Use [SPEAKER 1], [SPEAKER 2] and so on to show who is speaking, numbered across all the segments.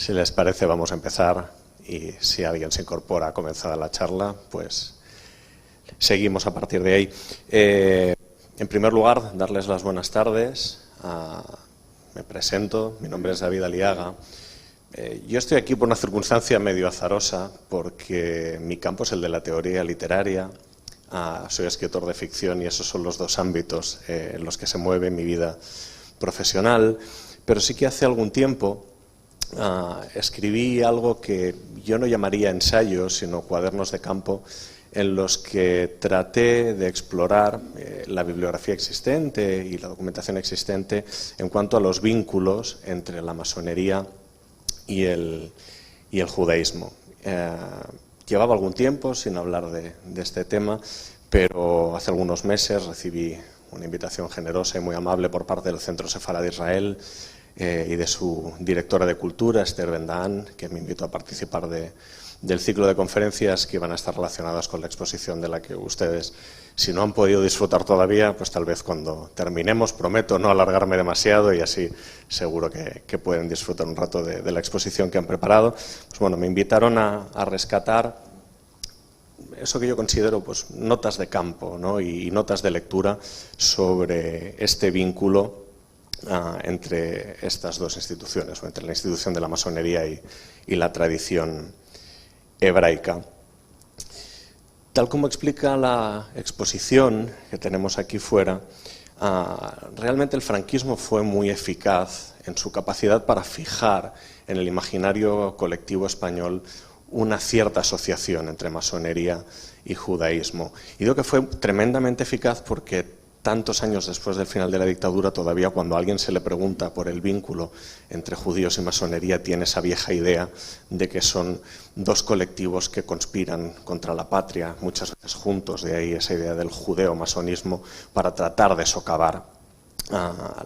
[SPEAKER 1] Si les parece, vamos a empezar, y si alguien se incorpora a comenzar la charla, pues seguimos a partir de ahí. En primer lugar, darles las buenas tardes. Me presento, mi nombre es David Aliaga. Yo estoy aquí por una circunstancia medio azarosa, porque mi campo es el de la teoría literaria. Soy escritor de ficción y esos son los dos ámbitos en los que se mueve mi vida profesional. Pero sí que hace algún tiempo escribí algo que yo no llamaría ensayos, sino cuadernos de campo, en los que traté de explorar la bibliografía existente y la documentación existente en cuanto a los vínculos entre la masonería y el judaísmo. Llevaba algún tiempo sin hablar de este tema, pero hace algunos meses recibí una invitación generosa y muy amable por parte del Centro Sefarad de Israel y de su directora de Cultura, Esther Ben-Dahán, que me invitó a participar del ciclo de conferencias que iban a estar relacionadas con la exposición de la que ustedes, si no han podido disfrutar todavía, pues tal vez cuando terminemos, prometo no alargarme demasiado y así seguro que pueden disfrutar un rato de la exposición que han preparado. Pues bueno, me invitaron a rescatar eso que yo considero pues notas de campo, ¿no? y notas de lectura sobre este vínculo entre estas dos instituciones, o entre la institución de la masonería y la tradición hebraica. Tal como explica la exposición que tenemos aquí fuera, realmente el franquismo fue muy eficaz en su capacidad para fijar en el imaginario colectivo español una cierta asociación entre masonería y judaísmo. Y digo que fue tremendamente eficaz porque tantos años después del final de la dictadura, todavía cuando a alguien se le pregunta por el vínculo entre judíos y masonería, tiene esa vieja idea de que son dos colectivos que conspiran contra la patria, muchas veces juntos, de ahí esa idea del judeo-masonismo, para tratar de socavar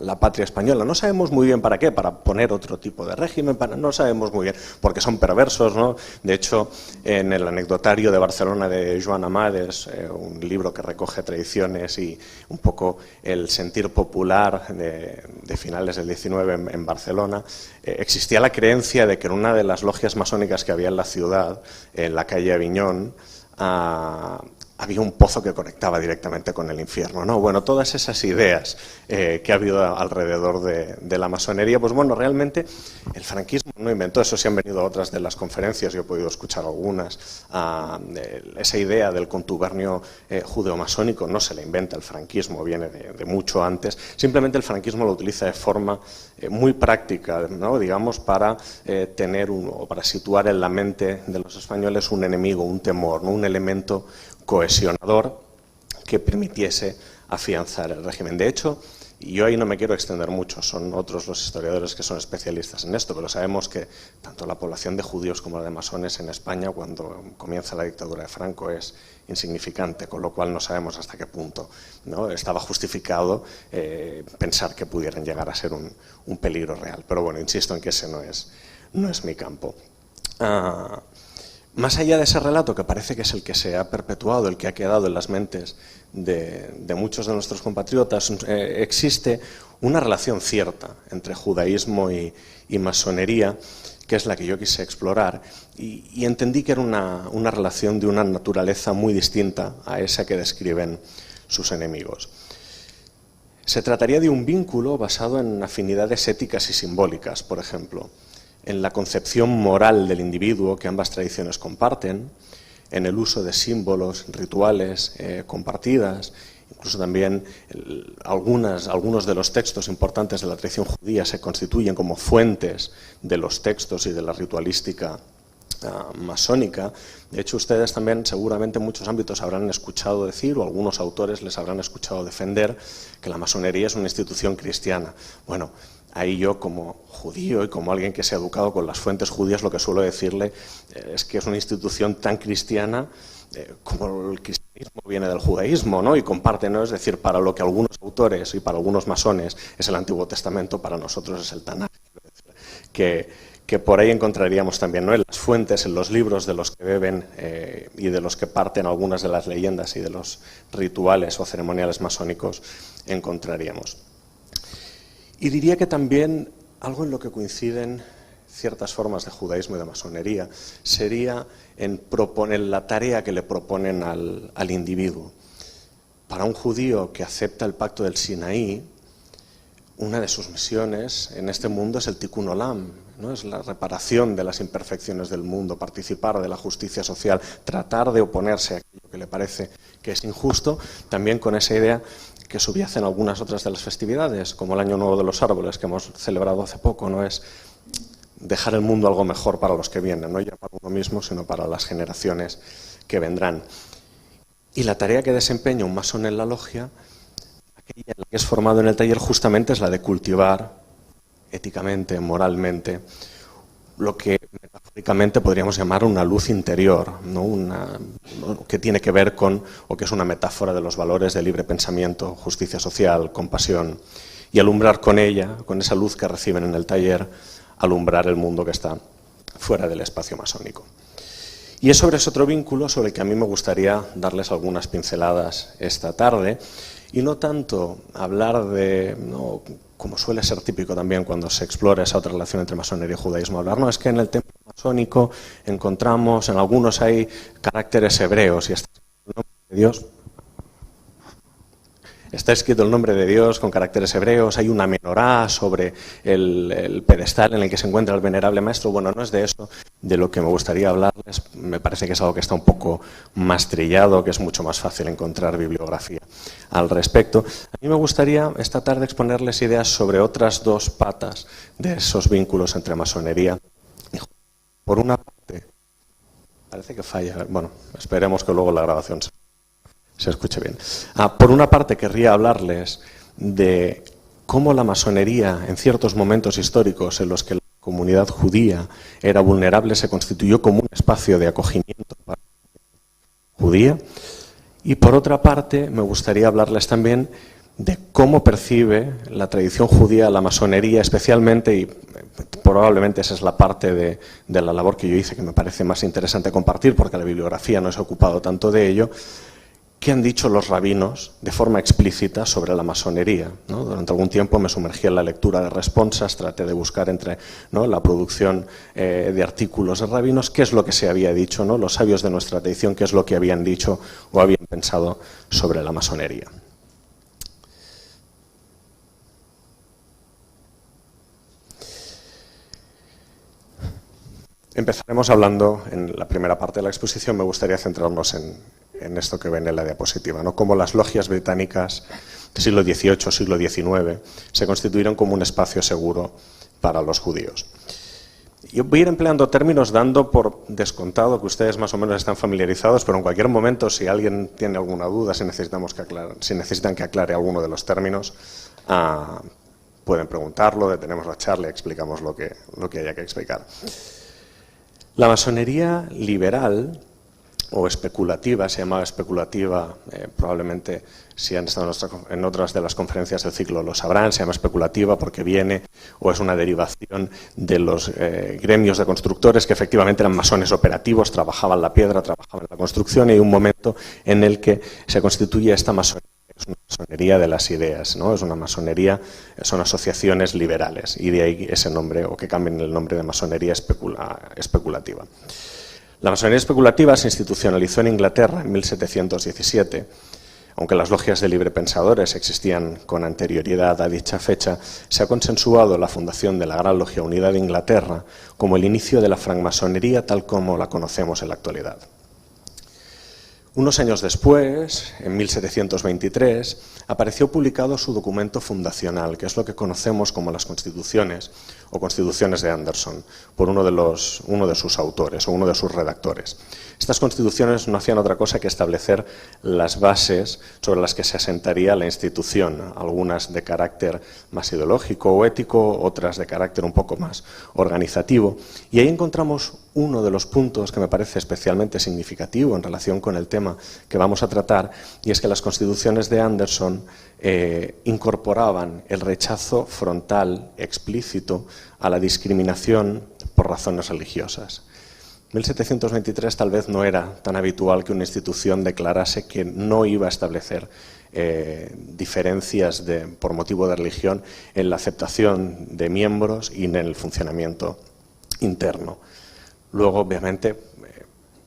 [SPEAKER 1] la patria española. No sabemos muy bien para qué, para poner otro tipo de régimen, no sabemos muy bien, porque son perversos, ¿no? De hecho, en el anecdotario de Barcelona de Joan Amades, un libro que recoge tradiciones y un poco el sentir popular de finales del 19 en Barcelona, existía la creencia de que en una de las logias masónicas que había en la ciudad, en la calle Aviñón, había un pozo que conectaba directamente con el infierno, ¿no? Bueno, todas esas ideas que ha habido alrededor de la masonería, pues bueno, realmente el franquismo no inventó eso, sí han venido otras de las conferencias, yo he podido escuchar algunas, esa idea del contubernio judeo-masónico no se la inventa el franquismo, viene de mucho antes, simplemente el franquismo lo utiliza de forma muy práctica, ¿no? Digamos, para tener o para situar en la mente de los españoles un enemigo, un temor, ¿no? Un elemento cohesionador que permitiese afianzar el régimen. De hecho, y yo ahí no me quiero extender mucho, son otros los historiadores que son especialistas en esto, pero sabemos que tanto la población de judíos como la de masones en España, cuando comienza la dictadura de Franco, es insignificante, con lo cual no sabemos hasta qué punto, ¿no? Estaba justificado pensar que pudieran llegar a ser un peligro real. Pero bueno, insisto en que ese no es mi campo. Más allá de ese relato, que parece que es el que se ha perpetuado, el que ha quedado en las mentes de muchos de nuestros compatriotas, existe una relación cierta entre judaísmo y masonería, que es la que yo quise explorar, y entendí que era una relación de una naturaleza muy distinta a esa que describen sus enemigos. Se trataría de un vínculo basado en afinidades éticas y simbólicas, por ejemplo, en la concepción moral del individuo que ambas tradiciones comparten, en el uso de símbolos, rituales compartidas, incluso también algunos de los textos importantes de la tradición judía se constituyen como fuentes de los textos y de la ritualística masónica. De hecho, ustedes también seguramente en muchos ámbitos habrán escuchado decir, o algunos autores les habrán escuchado defender, que la masonería es una institución cristiana. Bueno, ahí yo como judío y como alguien que se ha educado con las fuentes judías, lo que suelo decirle es que es una institución tan cristiana como el cristianismo viene del judaísmo, ¿no? Y comparte, ¿no? Es decir, para lo que algunos autores y para algunos masones es el Antiguo Testamento, para nosotros es el Tanaj. Que por ahí encontraríamos también, ¿no? En las fuentes, en los libros de los que beben y de los que parten algunas de las leyendas y de los rituales o ceremoniales masónicos encontraríamos. Y diría que también algo en lo que coinciden ciertas formas de judaísmo y de masonería sería en proponer la tarea que le proponen al individuo. Para un judío que acepta el pacto del Sinaí, una de sus misiones en este mundo es el tikkun olam, ¿no? Es la reparación de las imperfecciones del mundo, participar de la justicia social, tratar de oponerse a aquello que le parece que es injusto, también con esa idea que subyace en algunas otras de las festividades, como el Año Nuevo de los Árboles, que hemos celebrado hace poco, ¿no? Es dejar el mundo algo mejor para los que vienen, no ya para uno mismo, sino para las generaciones que vendrán. Y la tarea que desempeña un masón en la logia, aquella en la que es formado en el taller, justamente es la de cultivar éticamente, moralmente, lo que metafóricamente podríamos llamar una luz interior, ¿no? Que tiene que ver con, o que es una metáfora de los valores de libre pensamiento, justicia social, compasión, y alumbrar con ella, con esa luz que reciben en el taller, alumbrar el mundo que está fuera del espacio masónico. Y es sobre ese otro vínculo sobre el que a mí me gustaría darles algunas pinceladas esta tarde, y no tanto hablar de, ¿no?, como suele ser típico también cuando se explora esa otra relación entre masonería y judaísmo, hablar, no, es que en el templo masónico encontramos, en algunos hay caracteres hebreos y está el nombre de Dios. Está escrito el nombre de Dios con caracteres hebreos, hay una menorá sobre el pedestal en el que se encuentra el venerable maestro. Bueno, no es de eso de lo que me gustaría hablarles, me parece que es algo que está un poco más trillado, que es mucho más fácil encontrar bibliografía al respecto. A mí me gustaría esta tarde exponerles ideas sobre otras dos patas de esos vínculos entre masonería y judaísmo. Por una parte, parece que falla, bueno, esperemos que luego la grabación se escuche bien. Por una parte, querría hablarles de cómo la masonería, en ciertos momentos históricos en los que la comunidad judía era vulnerable, se constituyó como un espacio de acogimiento para la judía. Y por otra parte, me gustaría hablarles también de cómo percibe la tradición judía la masonería, especialmente, y probablemente esa es la parte de la labor que yo hice que me parece más interesante compartir, porque la bibliografía no se ha ocupado tanto de ello. ¿Qué han dicho los rabinos de forma explícita sobre la masonería? ¿No? Durante algún tiempo me sumergí en la lectura de responsas, traté de buscar entre, ¿no?, la producción de artículos de rabinos, qué es lo que se había dicho, ¿no?, los sabios de nuestra tradición, qué es lo que habían dicho o habían pensado sobre la masonería. Empezaremos hablando, en la primera parte de la exposición, me gustaría centrarnos en esto que ven en la diapositiva, ¿no? Cómo las logias británicas del siglo XVIII, siglo XIX, se constituyeron como un espacio seguro para los judíos. Yo voy a ir empleando términos dando por descontado que ustedes más o menos están familiarizados, pero en cualquier momento, si alguien tiene alguna duda, si necesitan que aclare alguno de los términos, pueden preguntarlo, detenemos la charla y explicamos lo que haya que explicar. La masonería liberal o especulativa, se llamaba especulativa, probablemente si han estado en otras de las conferencias del ciclo lo sabrán, se llama especulativa porque viene o es una derivación de los gremios de constructores que efectivamente eran masones operativos, trabajaban la piedra, trabajaban la construcción, y hay un momento en el que se constituye esta masonería. Es una masonería de las ideas, ¿no? Es una masonería, son asociaciones liberales, y de ahí ese nombre, o que cambien el nombre de masonería especulativa. La masonería especulativa se institucionalizó en Inglaterra en 1717, aunque las logias de librepensadores existían con anterioridad a dicha fecha. Se ha consensuado la fundación de la Gran Logia Unida de Inglaterra como el inicio de la francmasonería tal como la conocemos en la actualidad. Unos años después, en 1723, apareció publicado su documento fundacional, que es lo que conocemos como las Constituciones o Constituciones de Anderson, por uno de sus autores o uno de sus redactores. Estas constituciones no hacían otra cosa que establecer las bases sobre las que se asentaría la institución, algunas de carácter más ideológico o ético, otras de carácter un poco más organizativo. Y ahí encontramos uno de los puntos que me parece especialmente significativo en relación con el tema que vamos a tratar, y es que las constituciones de Anderson incorporaban el rechazo frontal, explícito, a la discriminación por razones religiosas. 1723 tal vez no era tan habitual que una institución declarase que no iba a establecer diferencias por motivo de religión en la aceptación de miembros y en el funcionamiento interno. Luego, obviamente,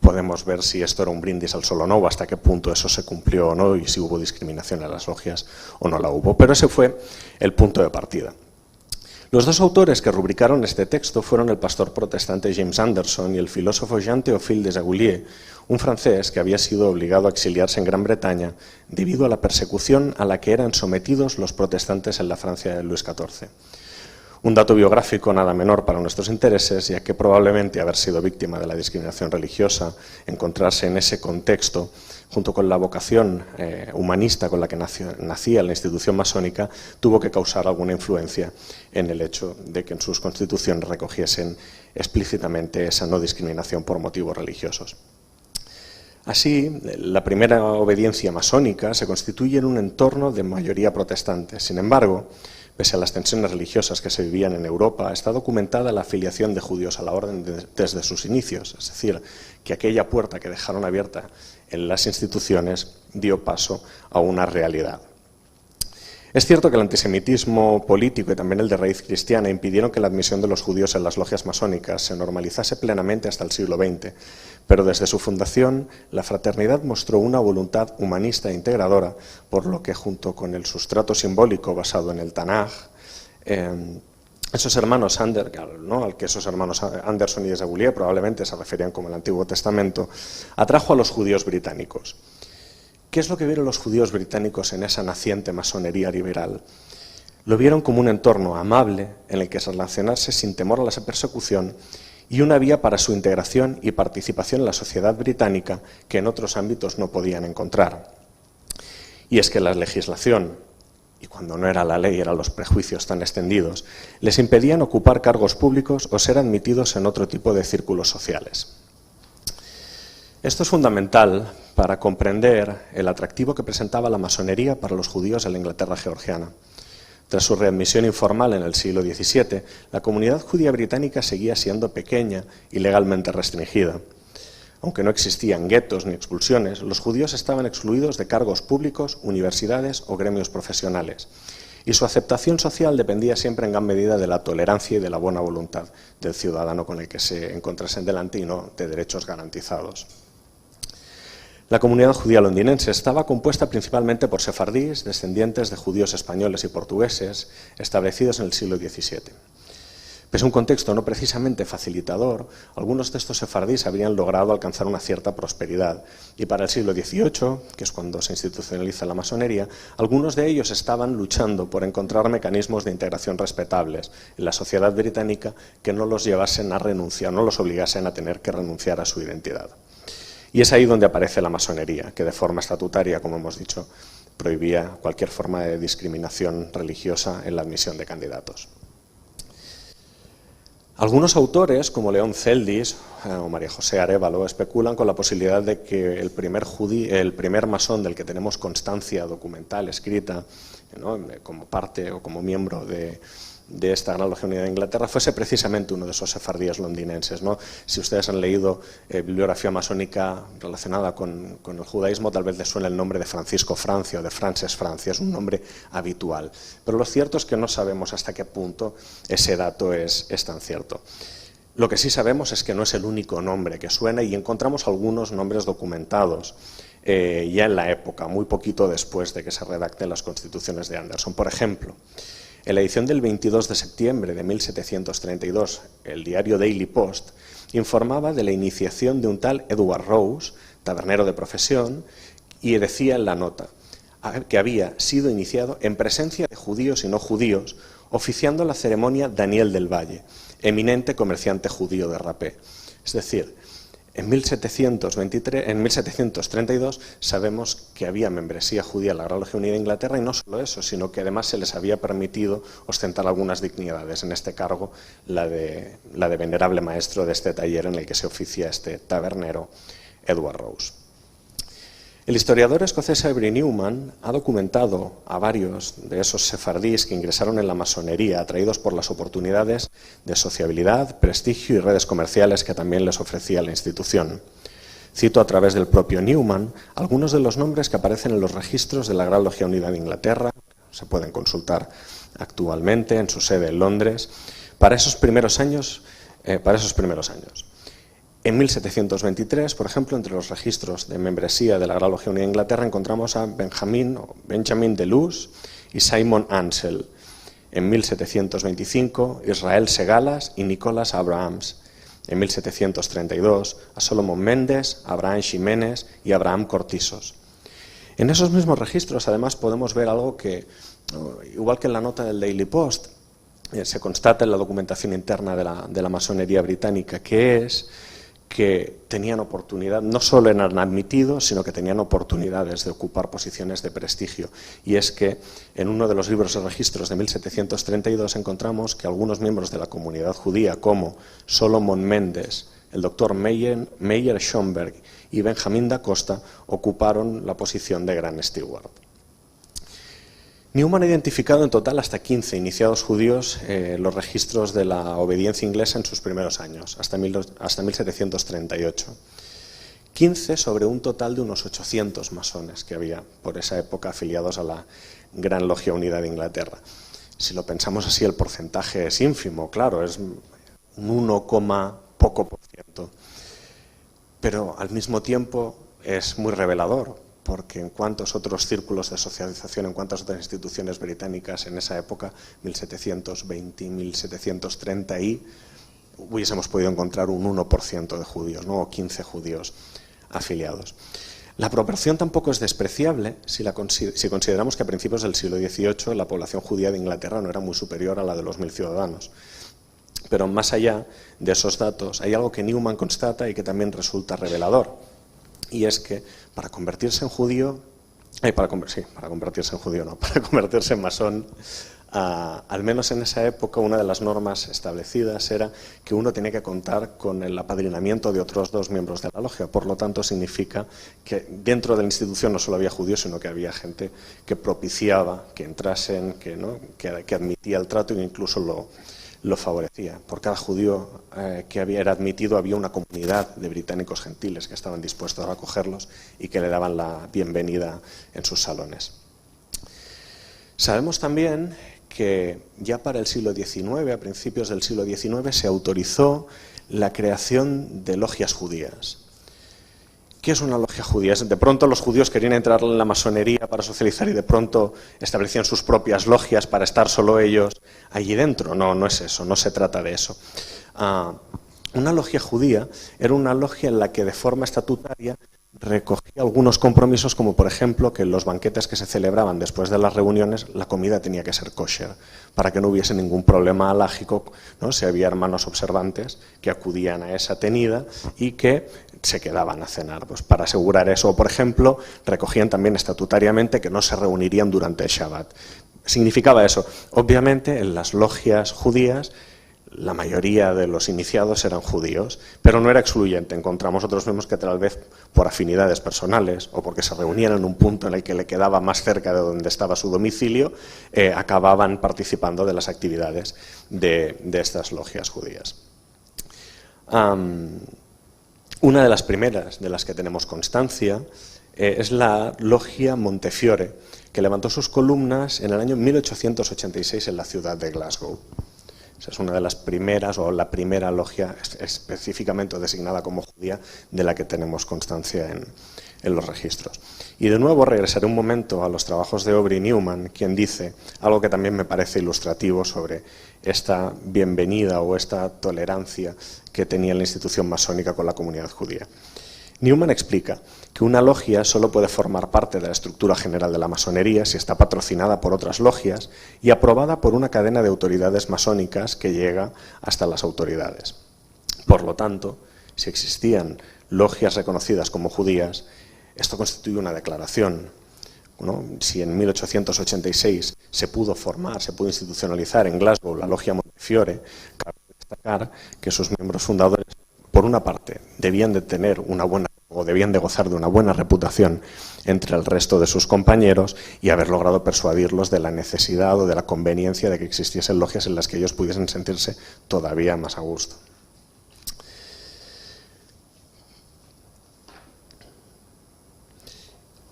[SPEAKER 1] podemos ver si esto era un brindis al sol o no, o hasta qué punto eso se cumplió o no, y si hubo discriminación en las logias o no la hubo. Pero ese fue el punto de partida. Los dos autores que rubricaron este texto fueron el pastor protestante James Anderson y el filósofo Jean-Théophile Desaguliers, un francés que había sido obligado a exiliarse en Gran Bretaña debido a la persecución a la que eran sometidos los protestantes en la Francia de Luis XIV. Un dato biográfico nada menor para nuestros intereses, ya que probablemente haber sido víctima de la discriminación religiosa, encontrarse en ese contexto, junto con la vocación humanista con la que nacía la institución masónica, tuvo que causar alguna influencia en el hecho de que en sus constituciones recogiesen explícitamente esa no discriminación por motivos religiosos. Así, la primera obediencia masónica se constituye en un entorno de mayoría protestante. Sin embargo, pese a las tensiones religiosas que se vivían en Europa, está documentada la afiliación de judíos a la orden desde sus inicios, es decir, que aquella puerta que dejaron abierta en las instituciones dio paso a una realidad. Es cierto que el antisemitismo político y también el de raíz cristiana impidieron que la admisión de los judíos en las logias masónicas se normalizase plenamente hasta el siglo XX, pero desde su fundación la fraternidad mostró una voluntad humanista e integradora, por lo que junto con el sustrato simbólico basado en el Tanaj, esos hermanos al que esos hermanos Anderson y Desaguliers probablemente se referían como el Antiguo Testamento, atrajo a los judíos británicos. ¿Qué es lo que vieron los judíos británicos en esa naciente masonería liberal? Lo vieron como un entorno amable en el que relacionarse sin temor a la persecución y una vía para su integración y participación en la sociedad británica que en otros ámbitos no podían encontrar. Y es que la legislación, y cuando no era la ley eran los prejuicios tan extendidos, les impedían ocupar cargos públicos o ser admitidos en otro tipo de círculos sociales. Esto es fundamental para comprender el atractivo que presentaba la masonería para los judíos en la Inglaterra georgiana. Tras su readmisión informal en el siglo XVII, la comunidad judía británica seguía siendo pequeña y legalmente restringida. Aunque no existían guetos ni expulsiones, los judíos estaban excluidos de cargos públicos, universidades o gremios profesionales. Y su aceptación social dependía siempre en gran medida de la tolerancia y de la buena voluntad del ciudadano con el que se encontrasen delante y no de derechos garantizados. La comunidad judía londinense estaba compuesta principalmente por sefardíes, descendientes de judíos españoles y portugueses, establecidos en el siglo XVII. Pese a un contexto no precisamente facilitador, algunos de estos sefardíes habrían logrado alcanzar una cierta prosperidad, y para el siglo XVIII, que es cuando se institucionaliza la masonería, algunos de ellos estaban luchando por encontrar mecanismos de integración respetables en la sociedad británica que no los llevasen a renunciar, no los obligasen a tener que renunciar a su identidad. Y es ahí donde aparece la masonería, que de forma estatutaria, como hemos dicho, prohibía cualquier forma de discriminación religiosa en la admisión de candidatos. Algunos autores, como León Celdis o María José Arévalo, especulan con la posibilidad de que el primer masón del que tenemos constancia documental escrita, ¿no?, como parte o como miembro de esta Gran Logia Unida de Inglaterra, fuese precisamente uno de esos sefardíes londinenses, ¿no? Si ustedes han leído bibliografía masónica relacionada con el judaísmo, tal vez les suene el nombre de Francisco Francia o de Frances Francia, es un nombre habitual. Pero lo cierto es que no sabemos hasta qué punto ese dato es tan cierto. Lo que sí sabemos es que no es el único nombre que suena y encontramos algunos nombres documentados ya en la época, muy poquito después de que se redacten las constituciones de Anderson. Por ejemplo, en la edición del 22 de septiembre de 1732, el diario Daily Post informaba de la iniciación de un tal Edward Rose, tabernero de profesión, y decía en la nota que había sido iniciado en presencia de judíos y no judíos, oficiando la ceremonia Daniel del Valle, eminente comerciante judío de rapé. Es decir, en 1732 sabemos que había membresía judía en la Gran Logia Unida de Inglaterra, y no solo eso, sino que además se les había permitido ostentar algunas dignidades, en este cargo la de venerable maestro de este taller en el que se oficia este tabernero, Edward Rose. El historiador escocés Avery Newman ha documentado a varios de esos sefardíes que ingresaron en la masonería, atraídos por las oportunidades de sociabilidad, prestigio y redes comerciales que también les ofrecía la institución. Cito a través del propio Newman algunos de los nombres que aparecen en los registros de la Gran Logia Unida de Inglaterra, se pueden consultar actualmente en su sede en Londres. Para esos primeros años para esos primeros años. En 1723, por ejemplo, entre los registros de membresía de la Gran Logia Unida de Inglaterra encontramos a Benjamin de Luz y Simon Ansell. En 1725, Israel Segalas y Nicolás Abrahams. En 1732, a Solomon Mendes, Abraham Ximénez y Abraham Cortisos. En esos mismos registros, además, podemos ver algo que, igual que en la nota del Daily Post, se constata en la documentación interna de la masonería británica, que es que tenían oportunidad, no solo eran admitidos, sino que tenían oportunidades de ocupar posiciones de prestigio. Y es que en uno de los libros de registros de 1732 encontramos que algunos miembros de la comunidad judía, como Solomon Mendes, el doctor Meyer Schomberg y Benjamín da Costa, ocuparon la posición de Gran Steward. Newman ha identificado en total hasta 15 iniciados judíos los registros de la obediencia inglesa en sus primeros años, hasta 1738. 15 sobre un total de unos 800 masones que había por esa época afiliados a la Gran Logia Unida de Inglaterra. Si lo pensamos así, el porcentaje es ínfimo, claro, es un 1, poco por ciento. Pero al mismo tiempo es muy revelador, porque en cuántos otros círculos de socialización, en cuántas otras instituciones británicas en esa época, 1720 y 1730, hubiésemos podido encontrar un 1% de judíos, ¿no? O 15 judíos afiliados. La proporción tampoco es despreciable si consideramos que a principios del siglo XVIII la población judía de Inglaterra no era muy superior a la de los 1000 ciudadanos. Pero más allá de esos datos hay algo que Newman constata y que también resulta revelador. Y es que para convertirse en judío, para convertirse en masón, al menos en esa época, una de las normas establecidas era que uno tenía que contar con el apadrinamiento de otros 2 miembros de la logia. Por lo tanto, significa que dentro de la institución no solo había judíos, sino que había gente que propiciaba que entrasen, que admitía el trato e incluso lo favorecía. Por cada judío que era admitido había una comunidad de británicos gentiles que estaban dispuestos a acogerlos y que le daban la bienvenida en sus salones. Sabemos también que ya para el siglo XIX, a principios del siglo XIX, se autorizó la creación de logias judías. ¿Qué es una logia judía? De pronto los judíos querían entrar en la masonería para socializar y de pronto establecían sus propias logias para estar solo ellos allí dentro. No, no es eso, no se trata de eso. Una logia judía era una logia en la que de forma estatutaria recogía algunos compromisos, como por ejemplo que en los banquetes que se celebraban después de las reuniones la comida tenía que ser kosher, para que no hubiese ningún problema halágico, ¿no? Si había hermanos observantes que acudían a esa tenida y que se quedaban a cenar. Pues para asegurar eso, por ejemplo, recogían también estatutariamente que no se reunirían durante el Shabbat. Significaba eso. Obviamente en las logias judías la mayoría de los iniciados eran judíos, pero no era excluyente. Encontramos otros mismos que tal vez por afinidades personales o porque se reunían en un punto en el que le quedaba más cerca de donde estaba su domicilio, acababan participando de las actividades de estas logias judías. Una de las primeras de las que tenemos constancia es la logia Montefiore, que levantó sus columnas en el año 1886 en la ciudad de Glasgow. Es una de las primeras, o la primera logia específicamente designada como judía de la que tenemos constancia en los registros. Y de nuevo regresaré un momento a los trabajos de Aubrey Newman, quien dice algo que también me parece ilustrativo sobre esta bienvenida o esta tolerancia que tenía la institución masónica con la comunidad judía. Newman explica que una logia solo puede formar parte de la estructura general de la masonería si está patrocinada por otras logias y aprobada por una cadena de autoridades masónicas que llega hasta las autoridades. Por lo tanto, si existían logias reconocidas como judías, esto constituye una declaración, ¿no? Si en 1886 se pudo institucionalizar en Glasgow la logia Montefiore, cabe destacar que sus miembros fundadores, por una parte, debían de gozar de una buena reputación entre el resto de sus compañeros y haber logrado persuadirlos de la necesidad o de la conveniencia de que existiesen logias en las que ellos pudiesen sentirse todavía más a gusto.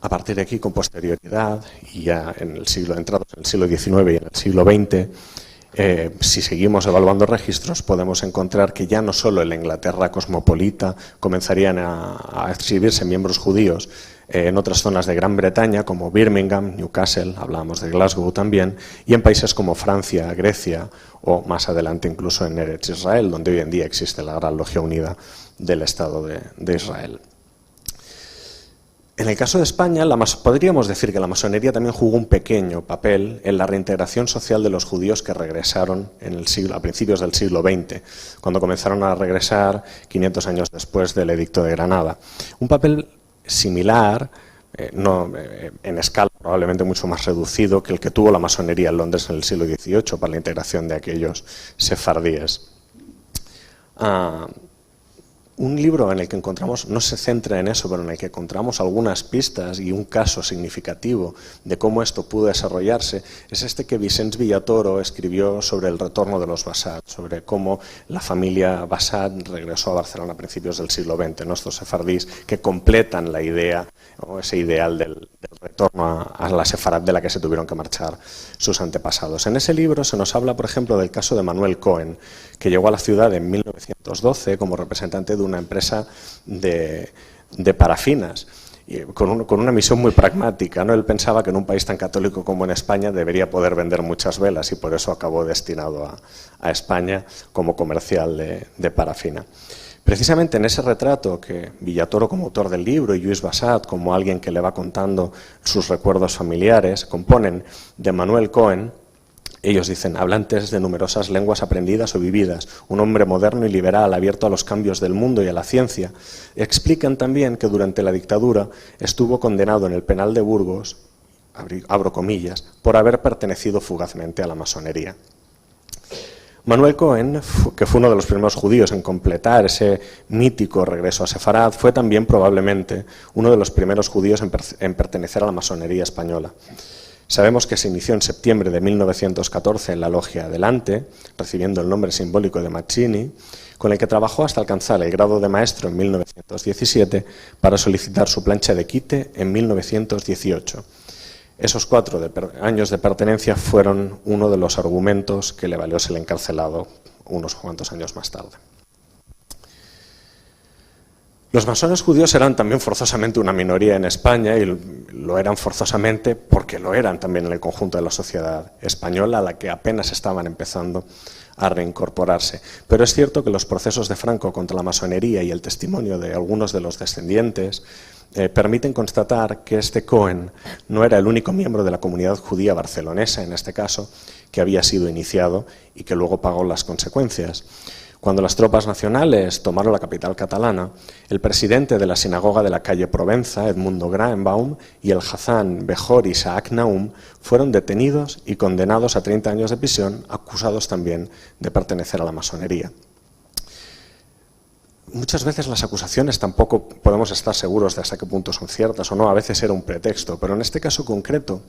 [SPEAKER 1] A partir de aquí, con posterioridad, y ya entrados en el siglo XIX y en el siglo XX, Si seguimos evaluando registros, podemos encontrar que ya no solo en la Inglaterra cosmopolita comenzarían a exhibirse miembros judíos en otras zonas de Gran Bretaña, como Birmingham, Newcastle, hablábamos de Glasgow también, y en países como Francia, Grecia o más adelante incluso en Eretz Israel, donde hoy en día existe la Gran Logia Unida del Estado de Israel. En el caso de España, podríamos decir que la masonería también jugó un pequeño papel en la reintegración social de los judíos que regresaron a principios del siglo XX, cuando comenzaron a regresar 500 años después del Edicto de Granada. Un papel similar, en escala probablemente mucho más reducido que el que tuvo la masonería en Londres en el siglo XVIII para la integración de aquellos sefardíes. Un libro en el que encontramos, no se centra en eso, pero en el que encontramos algunas pistas y un caso significativo de cómo esto pudo desarrollarse, es este que Vicenç Villatoro escribió sobre el retorno de los Bassat, sobre cómo la familia Bassat regresó a Barcelona a principios del siglo XX, ¿no? Estos sefardíes que completan la idea, o ese ideal del retorno a la sefarad de la que se tuvieron que marchar sus antepasados. En ese libro se nos habla, por ejemplo, del caso de Manuel Cohen, que llegó a la ciudad en 1912 como representante de una empresa de parafinas, y con una misión muy pragmática, ¿no? Él pensaba que en un país tan católico como en España debería poder vender muchas velas y por eso acabó destinado a España como comercial de parafina. Precisamente en ese retrato que Villatoro, como autor del libro, y Lluís Bassat, como alguien que le va contando sus recuerdos familiares, componen de Manuel Cohen. Ellos dicen: hablantes de numerosas lenguas aprendidas o vividas, un hombre moderno y liberal abierto a los cambios del mundo y a la ciencia. Explican también que durante la dictadura estuvo condenado en el penal de Burgos, abro comillas, por haber pertenecido fugazmente a la masonería. Manuel Cohen, que fue uno de los primeros judíos en completar ese mítico regreso a Sefarad, fue también probablemente uno de los primeros judíos en pertenecer a la masonería española. Sabemos que se inició en septiembre de 1914 en la logia Adelante, recibiendo el nombre simbólico de Mazzini, con el que trabajó hasta alcanzar el grado de maestro en 1917 para solicitar su plancha de quite en 1918. Esos 4 años de pertenencia fueron uno de los argumentos que le valió ser encarcelado unos cuantos años más tarde. Los masones judíos eran también forzosamente una minoría en España, y lo eran forzosamente porque lo eran también en el conjunto de la sociedad española, a la que apenas estaban empezando a reincorporarse. Pero es cierto que los procesos de Franco contra la masonería y el testimonio de algunos de los descendientes permiten constatar que este Cohen no era el único miembro de la comunidad judía barcelonesa, en este caso, que había sido iniciado y que luego pagó las consecuencias. Cuando las tropas nacionales tomaron la capital catalana, el presidente de la sinagoga de la calle Provenza, Edmundo Graenbaum, y el Hazán Bejor Isaac Naum fueron detenidos y condenados a 30 años de prisión, acusados también de pertenecer a la masonería. Muchas veces las acusaciones tampoco podemos estar seguros de hasta qué punto son ciertas o no, a veces era un pretexto, pero en este caso concreto,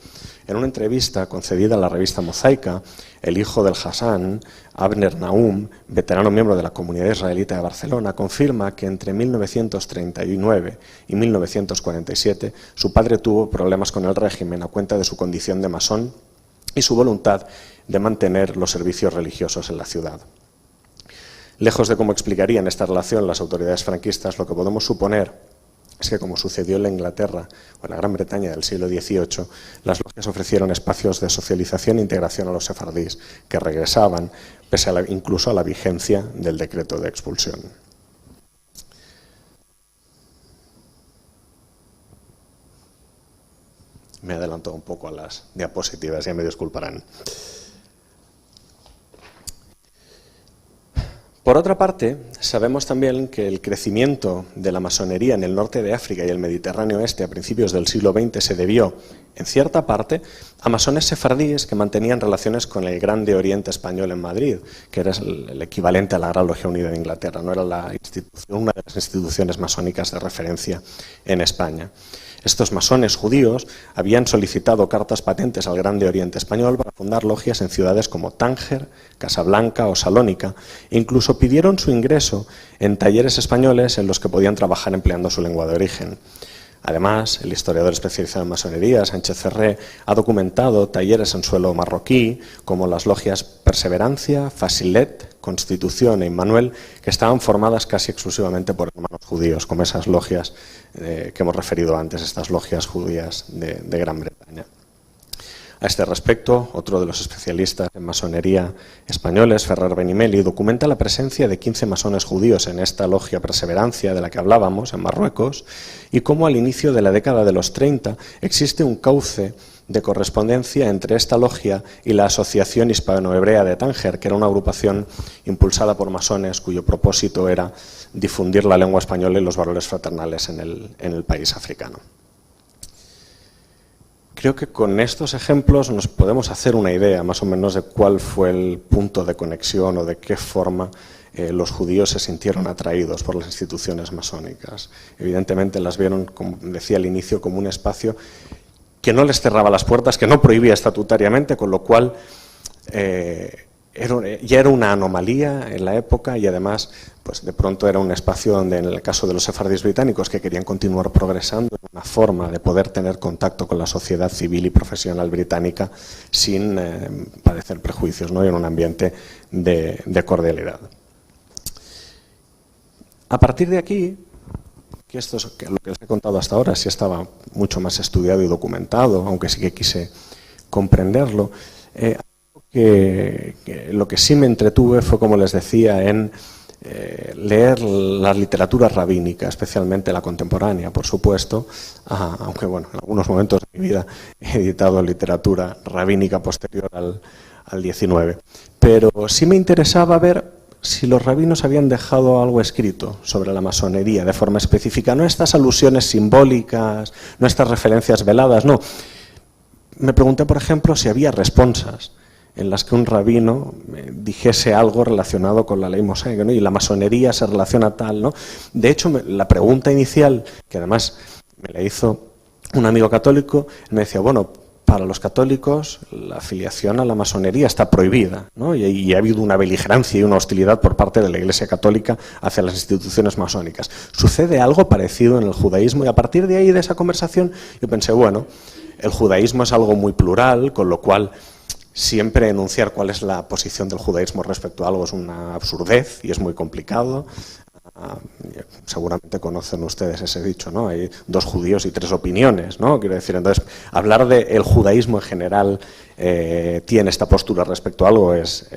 [SPEAKER 1] en una entrevista concedida a la revista Mosaica, el hijo del Hazán, Abner Naum, veterano miembro de la comunidad israelita de Barcelona, confirma que entre 1939 y 1947 su padre tuvo problemas con el régimen a cuenta de su condición de masón y su voluntad de mantener los servicios religiosos en la ciudad. Lejos de cómo explicarían esta relación las autoridades franquistas, lo que podemos suponer es que, como sucedió en la Inglaterra o en la Gran Bretaña del siglo XVIII, las logias ofrecieron espacios de socialización e integración a los sefardíes que regresaban, pese incluso a la vigencia del decreto de expulsión. Me adelanto un poco a las diapositivas, ya me disculparán. Por otra parte, sabemos también que el crecimiento de la masonería en el norte de África y el Mediterráneo Este a principios del siglo XX se debió, en cierta parte, a masones sefardíes que mantenían relaciones con el Grande Oriente Español en Madrid, que era el equivalente a la Gran Logia Unida de Inglaterra, no era una de las instituciones masónicas de referencia en España. Estos masones judíos habían solicitado cartas patentes al Grande Oriente Español para fundar logias en ciudades como Tánger, Casablanca o Salónica, e incluso pidieron su ingreso en talleres españoles en los que podían trabajar empleando su lengua de origen. Además, el historiador especializado en masonería, Sánchez Ferré, ha documentado talleres en suelo marroquí, como las logias Perseverancia, Fasilet, Constitución e Immanuel, que estaban formadas casi exclusivamente por hermanos judíos, como esas logias que hemos referido antes, estas logias judías de Gran Bretaña. A este respecto, otro de los especialistas en masonería españoles, Ferrer Benimeli, documenta la presencia de 15 masones judíos en esta logia Perseverancia de la que hablábamos, en Marruecos, y cómo al inicio de la década de los 30 existe un cauce de correspondencia entre esta logia y la Asociación Hispano-Hebrea de Tánger, que era una agrupación impulsada por masones cuyo propósito era difundir la lengua española y los valores fraternales en el país africano. Creo que con estos ejemplos nos podemos hacer una idea más o menos de cuál fue el punto de conexión o de qué forma los judíos se sintieron atraídos por las instituciones masónicas. Evidentemente las vieron, como decía al inicio, como un espacio que no les cerraba las puertas, que no prohibía estatutariamente, con lo cual ya era una anomalía en la época y además pues de pronto era un espacio donde, en el caso de los sefardíes británicos que querían continuar progresando, una forma de poder tener contacto con la sociedad civil y profesional británica sin padecer prejuicios, ¿no? Y en un ambiente de cordialidad. A partir de aquí, que esto es lo que les he contado hasta ahora, sí estaba mucho más estudiado y documentado, aunque sí que quise comprenderlo, lo que sí me entretuve fue, como les decía, en leer la literatura rabínica, especialmente la contemporánea, por supuesto, aunque bueno, en algunos momentos de mi vida he editado literatura rabínica posterior al 19. Pero sí me interesaba ver si los rabinos habían dejado algo escrito sobre la masonería de forma específica, no estas alusiones simbólicas, no estas referencias veladas, no. Me pregunté, por ejemplo, si había responsas en las que un rabino dijese algo relacionado con la ley mosaica, ¿no? Y la masonería se relaciona tal, ¿no? De hecho, la pregunta inicial, que además me la hizo un amigo católico, me decía, bueno, para los católicos la afiliación a la masonería está prohibida, ¿no? Y ha habido una beligerancia y una hostilidad por parte de la Iglesia Católica hacia las instituciones masónicas. ¿Sucede algo parecido en el judaísmo? Y a partir de ahí, de esa conversación, yo pensé, bueno, el judaísmo es algo muy plural, con lo cual siempre enunciar cuál es la posición del judaísmo respecto a algo es una absurdez y es muy complicado. Seguramente conocen ustedes ese dicho, ¿no? Hay 2 judíos y 3 opiniones, ¿no? Quiero decir, entonces, hablar del judaísmo en general tiene esta postura respecto a algo es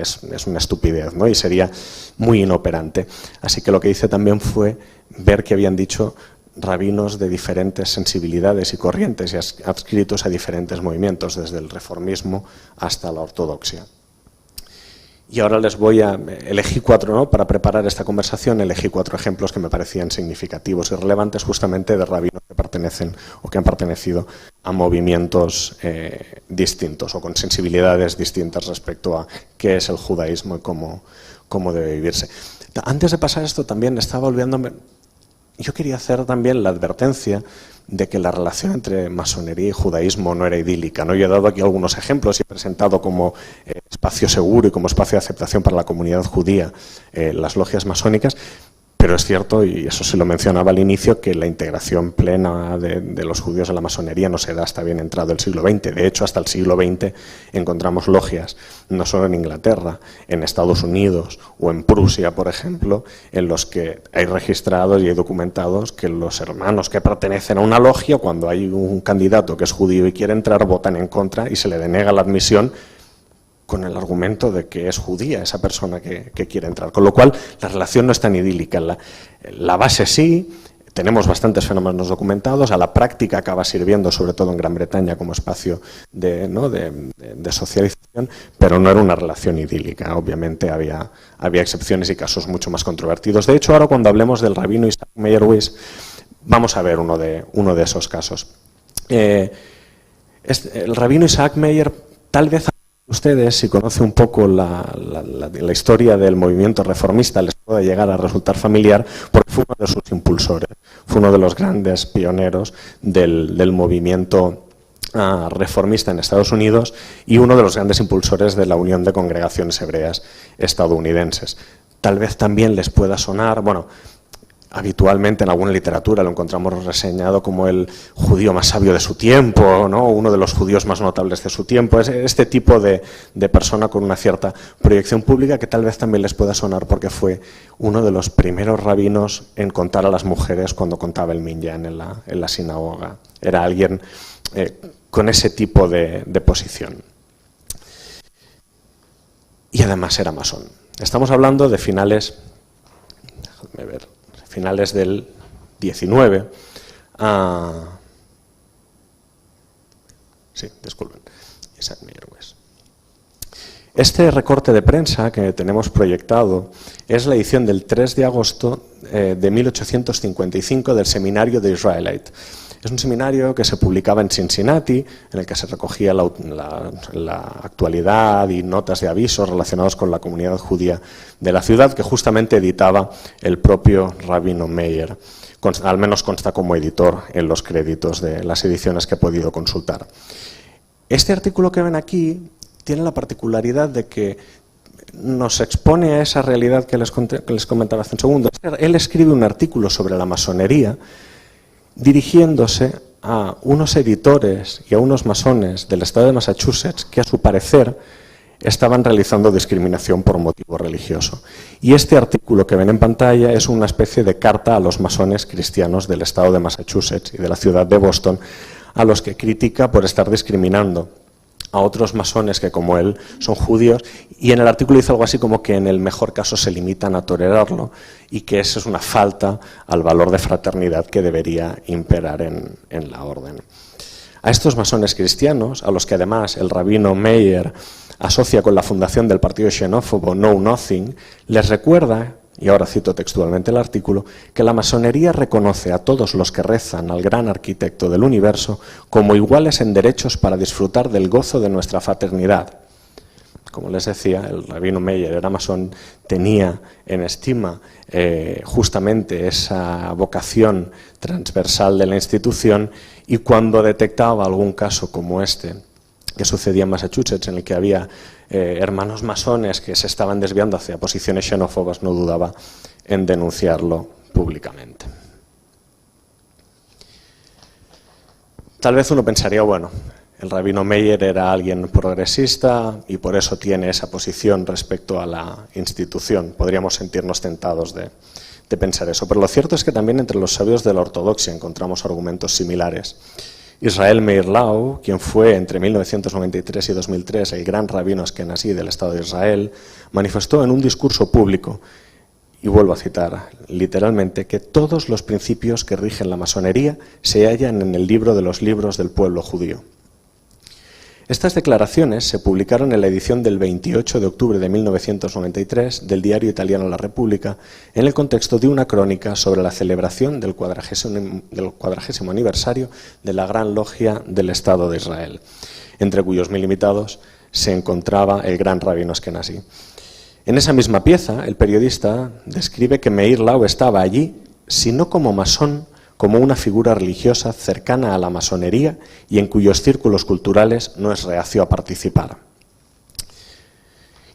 [SPEAKER 1] una estupidez, ¿no? Y sería muy inoperante. Así que lo que hice también fue ver que habían dicho rabinos de diferentes sensibilidades y corrientes y adscritos a diferentes movimientos, desde el reformismo hasta la ortodoxia. Y ahora elegí 4, ¿no? Para preparar esta conversación, elegí 4 ejemplos que me parecían significativos y relevantes justamente de rabinos que pertenecen o que han pertenecido a movimientos distintos o con sensibilidades distintas respecto a qué es el judaísmo y cómo debe vivirse. Antes de pasar esto también estaba olvidándome. Yo quería hacer también la advertencia de que la relación entre masonería y judaísmo no era idílica, ¿no? Yo he dado aquí algunos ejemplos y he presentado como espacio seguro y como espacio de aceptación para la comunidad judía las logias masónicas, pero es cierto, y eso se lo mencionaba al inicio, que la integración plena de los judíos en la masonería no se da hasta bien entrado el siglo XX. De hecho, hasta el siglo XX encontramos logias, no solo en Inglaterra, en Estados Unidos o en Prusia, por ejemplo, en los que hay registrados y hay documentados que los hermanos que pertenecen a una logia, cuando hay un candidato que es judío y quiere entrar, votan en contra y se le denega la admisión con el argumento de que es judía esa persona que quiere entrar. Con lo cual, la relación no es tan idílica. La base sí, tenemos bastantes fenómenos documentados, a la práctica acaba sirviendo, sobre todo en Gran Bretaña, como espacio de socialización, pero no era una relación idílica. Obviamente había excepciones y casos mucho más controvertidos. De hecho, ahora cuando hablemos del rabino Isaac Meyerowitz, vamos a ver uno de esos casos. El rabino Isaac Meyer, tal vez ustedes, si conocen un poco la historia del movimiento reformista, les pueda llegar a resultar familiar, porque fue uno de sus impulsores, fue uno de los grandes pioneros del movimiento reformista en Estados Unidos y uno de los grandes impulsores de la Unión de Congregaciones Hebreas estadounidenses. Tal vez también les pueda sonar, bueno, habitualmente en alguna literatura lo encontramos reseñado como el judío más sabio de su tiempo, ¿no? Uno de los judíos más notables de su tiempo. Es este tipo de persona con una cierta proyección pública que tal vez también les pueda sonar porque fue uno de los primeros rabinos en contar a las mujeres cuando contaba el minyan en la sinagoga. Era alguien con ese tipo de posición. Y además era masón. Estamos hablando de finales del 19. Sí, disculpen. Isaac Mayer West. Este recorte de prensa que tenemos proyectado es la edición del 3 de agosto de 1855 del Seminario de Israelite. Es un seminario que se publicaba en Cincinnati, en el que se recogía la actualidad y notas de avisos relacionados con la comunidad judía de la ciudad, que justamente editaba el propio Rabino Meir. Al menos consta como editor en los créditos de las ediciones que he podido consultar. Este artículo que ven aquí tiene la particularidad de que nos expone a esa realidad que les comentaba hace un segundo. Él escribe un artículo sobre la masonería dirigiéndose a unos editores y a unos masones del estado de Massachusetts que, a su parecer, estaban realizando discriminación por motivo religioso. Y este artículo que ven en pantalla es una especie de carta a los masones cristianos del estado de Massachusetts y de la ciudad de Boston, a los que critica por estar discriminando a otros masones que, como él, son judíos, y en el artículo dice algo así como que en el mejor caso se limitan a tolerarlo y que eso es una falta al valor de fraternidad que debería imperar en la orden. A estos masones cristianos, a los que además el rabino Meir asocia con la fundación del partido xenófobo Know Nothing, les recuerda, y ahora cito textualmente el artículo, que la masonería reconoce a todos los que rezan al gran arquitecto del universo como iguales en derechos para disfrutar del gozo de nuestra fraternidad. Como les decía, el rabino Meir era masón, tenía en estima justamente esa vocación transversal de la institución, y cuando detectaba algún caso como este, que sucedía en Massachusetts, en el que había hermanos masones que se estaban desviando hacia posiciones xenófobas, no dudaba en denunciarlo públicamente. Tal vez uno pensaría, bueno, el rabino Meir era alguien progresista y por eso tiene esa posición respecto a la institución. Podríamos sentirnos tentados de pensar eso, pero lo cierto es que también entre los sabios de la ortodoxia encontramos argumentos similares. Israel Meir Lau, quien fue entre 1993 y 2003 el gran rabino askenazí del Estado de Israel, manifestó en un discurso público, y vuelvo a citar literalmente, que todos los principios que rigen la masonería se hallan en el libro de los libros del pueblo judío. Estas declaraciones se publicaron en la edición del 28 de octubre de 1993 del diario italiano La Repubblica, en el contexto de una crónica sobre la celebración del 40º aniversario de la Gran Logia del Estado de Israel, entre cuyos 1000 invitados se encontraba el gran rabino askenazí. En esa misma pieza, el periodista describe que Meir Lau estaba allí, si no como masón, como una figura religiosa cercana a la masonería y en cuyos círculos culturales no es reacio a participar.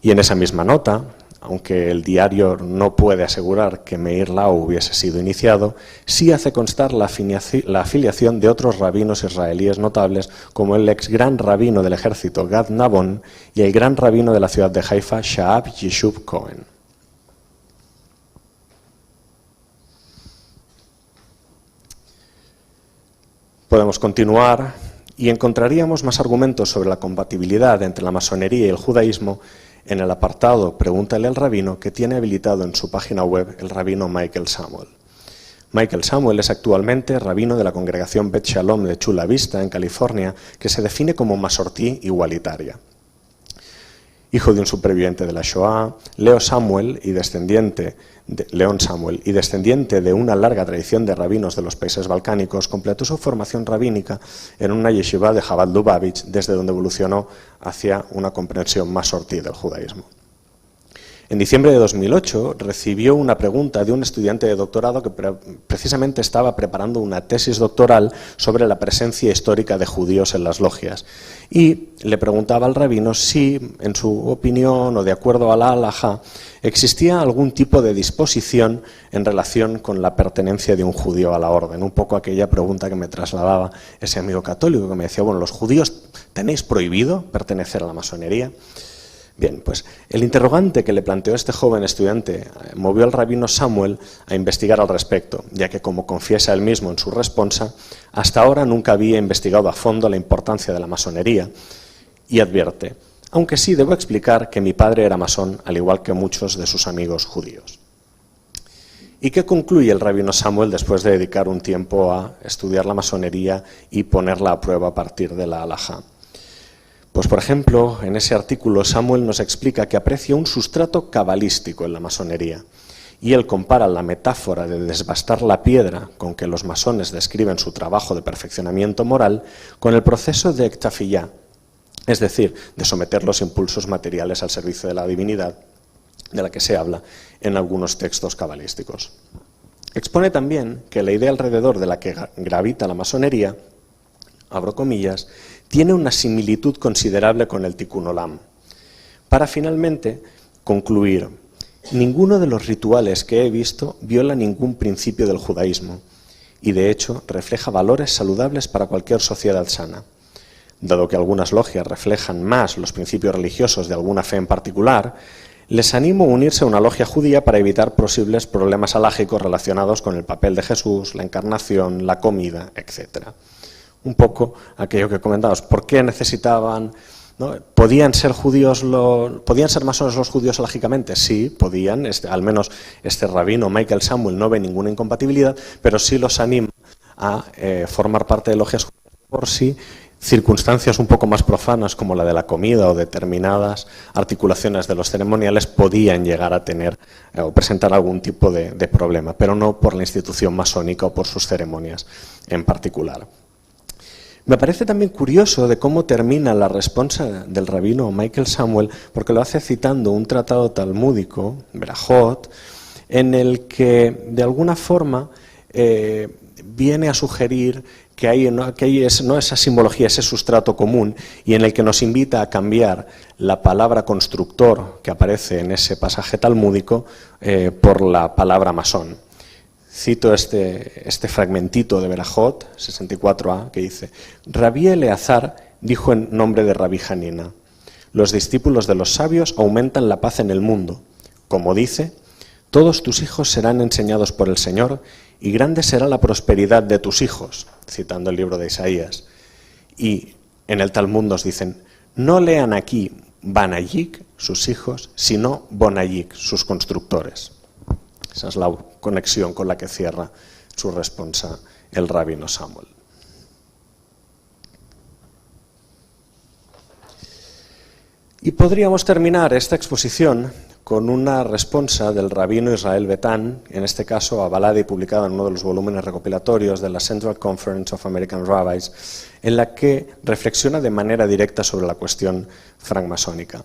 [SPEAKER 1] Y en esa misma nota, aunque el diario no puede asegurar que Meir Lau hubiese sido iniciado, sí hace constar la afiliación de otros rabinos israelíes notables, como el ex gran rabino del ejército Gad Nabon y el gran rabino de la ciudad de Haifa, Shahab Yishub Cohen. Podemos continuar y encontraríamos más argumentos sobre la compatibilidad entre la masonería y el judaísmo en el apartado Pregúntale al rabino, que tiene habilitado en su página web el rabino Michael Samuel. Michael Samuel es actualmente rabino de la congregación Bet Shalom de Chula Vista, en California, que se define como masortí igualitaria. Hijo de un superviviente de la Shoah, Leon Samuel, y descendiente de una larga tradición de rabinos de los países balcánicos, completó su formación rabínica en una yeshiva de Chabad Lubavitch, desde donde evolucionó hacia una comprensión más sortí del judaísmo. En diciembre de 2008 recibió una pregunta de un estudiante de doctorado que precisamente estaba preparando una tesis doctoral sobre la presencia histórica de judíos en las logias y le preguntaba al rabino si, en su opinión o de acuerdo a la halajá, existía algún tipo de disposición en relación con la pertenencia de un judío a la orden. Un poco aquella pregunta que me trasladaba ese amigo católico que me decía, bueno, ¿los judíos tenéis prohibido pertenecer a la masonería? Bien, pues el interrogante que le planteó este joven estudiante movió al rabino Samuel a investigar al respecto, ya que, como confiesa él mismo en su respuesta, hasta ahora nunca había investigado a fondo la importancia de la masonería y advierte, aunque sí debo explicar que mi padre era masón, al igual que muchos de sus amigos judíos. ¿Y qué concluye el rabino Samuel después de dedicar un tiempo a estudiar la masonería y ponerla a prueba a partir de la halajá? Pues, por ejemplo, en ese artículo Samuel nos explica que aprecia un sustrato cabalístico en la masonería y él compara la metáfora de desbastar la piedra con que los masones describen su trabajo de perfeccionamiento moral con el proceso de ectafiyá, es decir, de someter los impulsos materiales al servicio de la divinidad, de la que se habla en algunos textos cabalísticos. Expone también que la idea alrededor de la que gravita la masonería, abro comillas, tiene una similitud considerable con el Tikkun Olam. Para finalmente concluir, ninguno de los rituales que he visto viola ningún principio del judaísmo y de hecho refleja valores saludables para cualquier sociedad sana. Dado que algunas logias reflejan más los principios religiosos de alguna fe en particular, les animo a unirse a una logia judía para evitar posibles problemas halágicos relacionados con el papel de Jesús, la encarnación, la comida, etc. Un poco aquello que comentabas, ¿por qué necesitaban, ¿no? ¿Podían ser judíos, podían ser masones los judíos lógicamente? Sí, podían, al menos este rabino Michael Samuel no ve ninguna incompatibilidad, pero sí los anima a formar parte de logias judías por sí, circunstancias un poco más profanas como la de la comida o determinadas articulaciones de los ceremoniales podían llegar a tener o presentar algún tipo de problema, pero no por la institución masónica o por sus ceremonias en particular. Me parece también curioso de cómo termina la respuesta del rabino Michael Samuel, porque lo hace citando un tratado talmúdico, Berajot, en el que de alguna forma viene a sugerir que hay no esa simbología, ese sustrato común, y en el que nos invita a cambiar la palabra constructor que aparece en ese pasaje talmúdico por la palabra masón. Cito este fragmentito de Berajot, 64a, que dice: Rabí Eleazar dijo en nombre de Rabí Hanina: los discípulos de los sabios aumentan la paz en el mundo. Como dice, todos tus hijos serán enseñados por el Señor y grande será la prosperidad de tus hijos, citando el libro de Isaías. Y en el Talmud nos dicen, no lean aquí Banayik, sus hijos, sino Bonayik, sus constructores. Esa es la conexión con la que cierra su respuesta el rabino Samuel. Y podríamos terminar esta exposición con una respuesta del rabino Israel Betán, en este caso avalada y publicada en uno de los volúmenes recopilatorios de la Central Conference of American Rabbis, en la que reflexiona de manera directa sobre la cuestión francmasónica.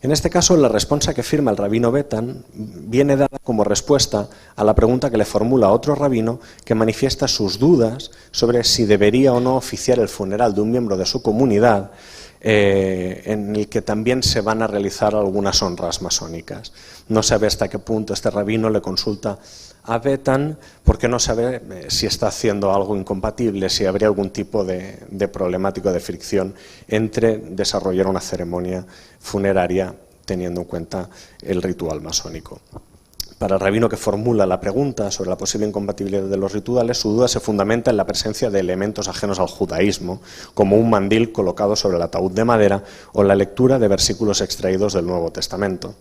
[SPEAKER 1] En este caso, la respuesta que firma el rabino Betán viene dada como respuesta a la pregunta que le formula otro rabino que manifiesta sus dudas sobre si debería o no oficiar el funeral de un miembro de su comunidad, en el que también se van a realizar algunas honras masónicas. No sabe hasta qué punto este rabino le consulta a Betán porque no sabe si está haciendo algo incompatible, si habría algún tipo de problemático de fricción entre desarrollar una ceremonia funeraria teniendo en cuenta el ritual masónico. Para el rabino que formula la pregunta sobre la posible incompatibilidad de los rituales, su duda se fundamenta en la presencia de elementos ajenos al judaísmo, como un mandil colocado sobre el ataúd de madera o la lectura de versículos extraídos del Nuevo Testamento.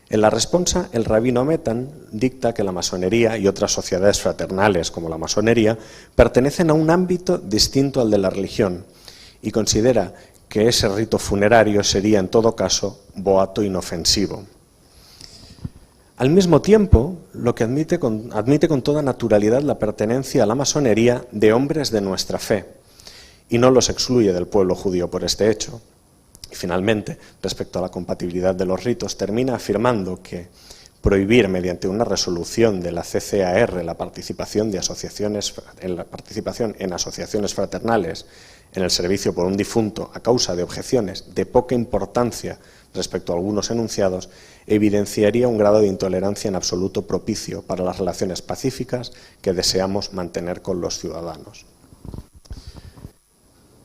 [SPEAKER 1] En la respuesta, el rabino Betán dicta que la masonería y otras sociedades fraternales, como la masonería, pertenecen a un ámbito distinto al de la religión y considera que ese rito funerario sería, en todo caso, boato inofensivo. Al mismo tiempo, lo que admite con toda naturalidad la pertenencia a la masonería de hombres de nuestra fe, y no los excluye del pueblo judío por este hecho. Y finalmente, respecto a la compatibilidad de los ritos, termina afirmando que prohibir mediante una resolución de la CCAR la participación en asociaciones fraternales en el servicio por un difunto a causa de objeciones de poca importancia respecto a algunos enunciados, evidenciaría un grado de intolerancia en absoluto propicio para las relaciones pacíficas que deseamos mantener con los ciudadanos.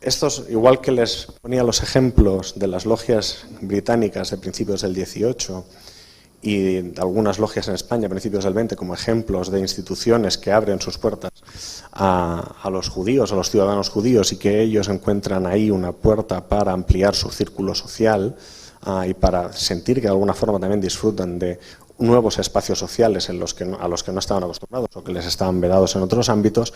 [SPEAKER 1] Estos, igual que les ponía los ejemplos de las logias británicas de principios del 18 y de algunas logias en España a principios del 20 como ejemplos de instituciones que abren sus puertas a los judíos, a los ciudadanos judíos, y que ellos encuentran ahí una puerta para ampliar su círculo social y para sentir que de alguna forma también disfrutan de nuevos espacios sociales a los que no estaban acostumbrados o que les estaban vedados en otros ámbitos.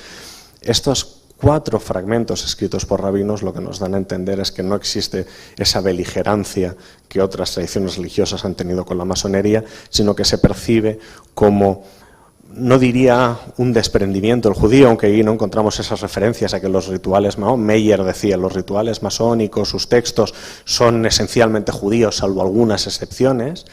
[SPEAKER 1] Estos 4 fragmentos escritos por rabinos lo que nos dan a entender es que no existe esa beligerancia que otras tradiciones religiosas han tenido con la masonería, sino que se percibe como, no diría un desprendimiento del judío, aunque ahí no encontramos esas referencias a que los rituales, Meyer decía, los rituales masónicos, sus textos son esencialmente judíos, salvo algunas excepciones.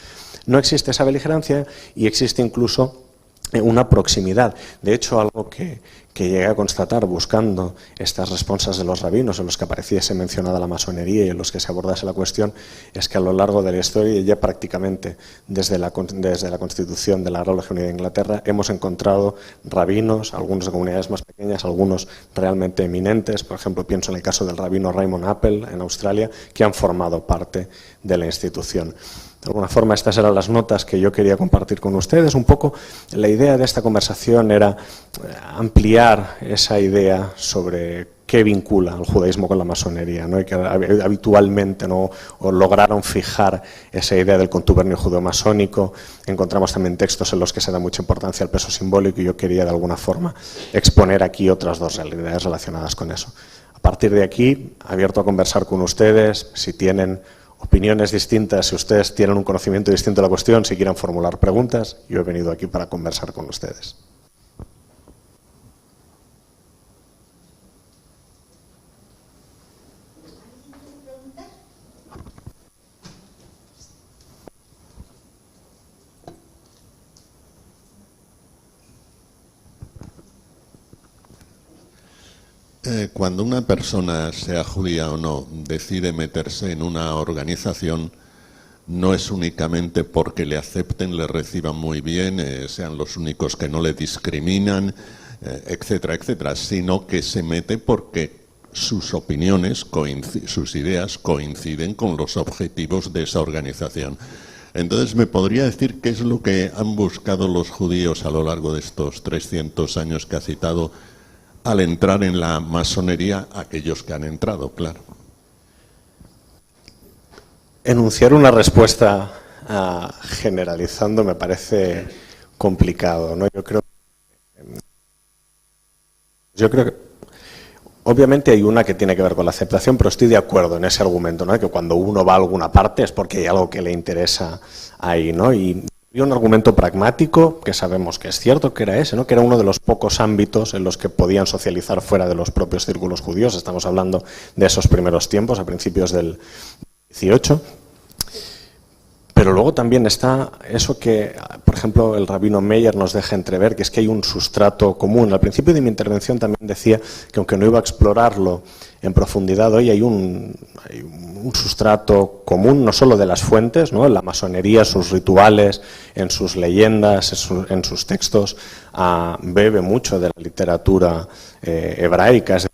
[SPEAKER 1] No existe esa beligerancia y existe incluso una proximidad. De hecho, algo que llegué a constatar buscando estas responsas de los rabinos en los que apareciese mencionada la masonería y en los que se abordase la cuestión, es que a lo largo de la historia, ya prácticamente desde la constitución de la Real Logia Unida de Inglaterra, hemos encontrado rabinos, algunos de comunidades más pequeñas, algunos realmente eminentes. Por ejemplo, pienso en el caso del rabino Raymond Appel en Australia, que han formado parte de la institución. De alguna forma, estas eran las notas que yo quería compartir con ustedes. Un poco la idea de esta conversación era ampliar esa idea sobre qué vincula el judaísmo con la masonería, ¿no? Y que habitualmente no lograron fijar esa idea del contubernio judeo-masónico. Encontramos también textos en los que se da mucha importancia al peso simbólico y yo quería de alguna forma exponer aquí otras 2 realidades relacionadas con eso. A partir de aquí, abierto a conversar con ustedes, si tienen opiniones distintas, si ustedes tienen un conocimiento distinto de la cuestión, si quieren formular preguntas, yo he venido aquí para conversar con ustedes.
[SPEAKER 2] Cuando una persona, sea judía o no, decide meterse en una organización, no es únicamente porque le acepten, le reciban muy bien, sean los únicos que no le discriminan, etcétera, etcétera, sino que se mete porque sus opiniones, sus ideas coinciden con los objetivos de esa organización. Entonces, ¿me podría decir qué es lo que han buscado los judíos a lo largo de estos 300 años que ha citado al entrar en la masonería, aquellos que han entrado, claro?
[SPEAKER 1] Enunciar una respuesta generalizando me parece complicado, ¿no? Yo creo que obviamente hay una que tiene que ver con la aceptación, pero estoy de acuerdo en ese argumento, ¿no? Que cuando uno va a alguna parte es porque hay algo que le interesa ahí, ¿no? Y un argumento pragmático, que sabemos que es cierto, que era ese, ¿no? Que era uno de los pocos ámbitos en los que podían socializar fuera de los propios círculos judíos. Estamos hablando de esos primeros tiempos, a principios del 18. Pero luego también está eso que, por ejemplo, el rabino Meyer nos deja entrever, que es que hay un sustrato común. Al principio de mi intervención también decía que, aunque no iba a explorarlo en profundidad hoy, hay un sustrato común, no solo de las fuentes, ¿no? En la masonería, sus rituales, en sus leyendas, en sus textos, bebe mucho de la literatura hebraica. Es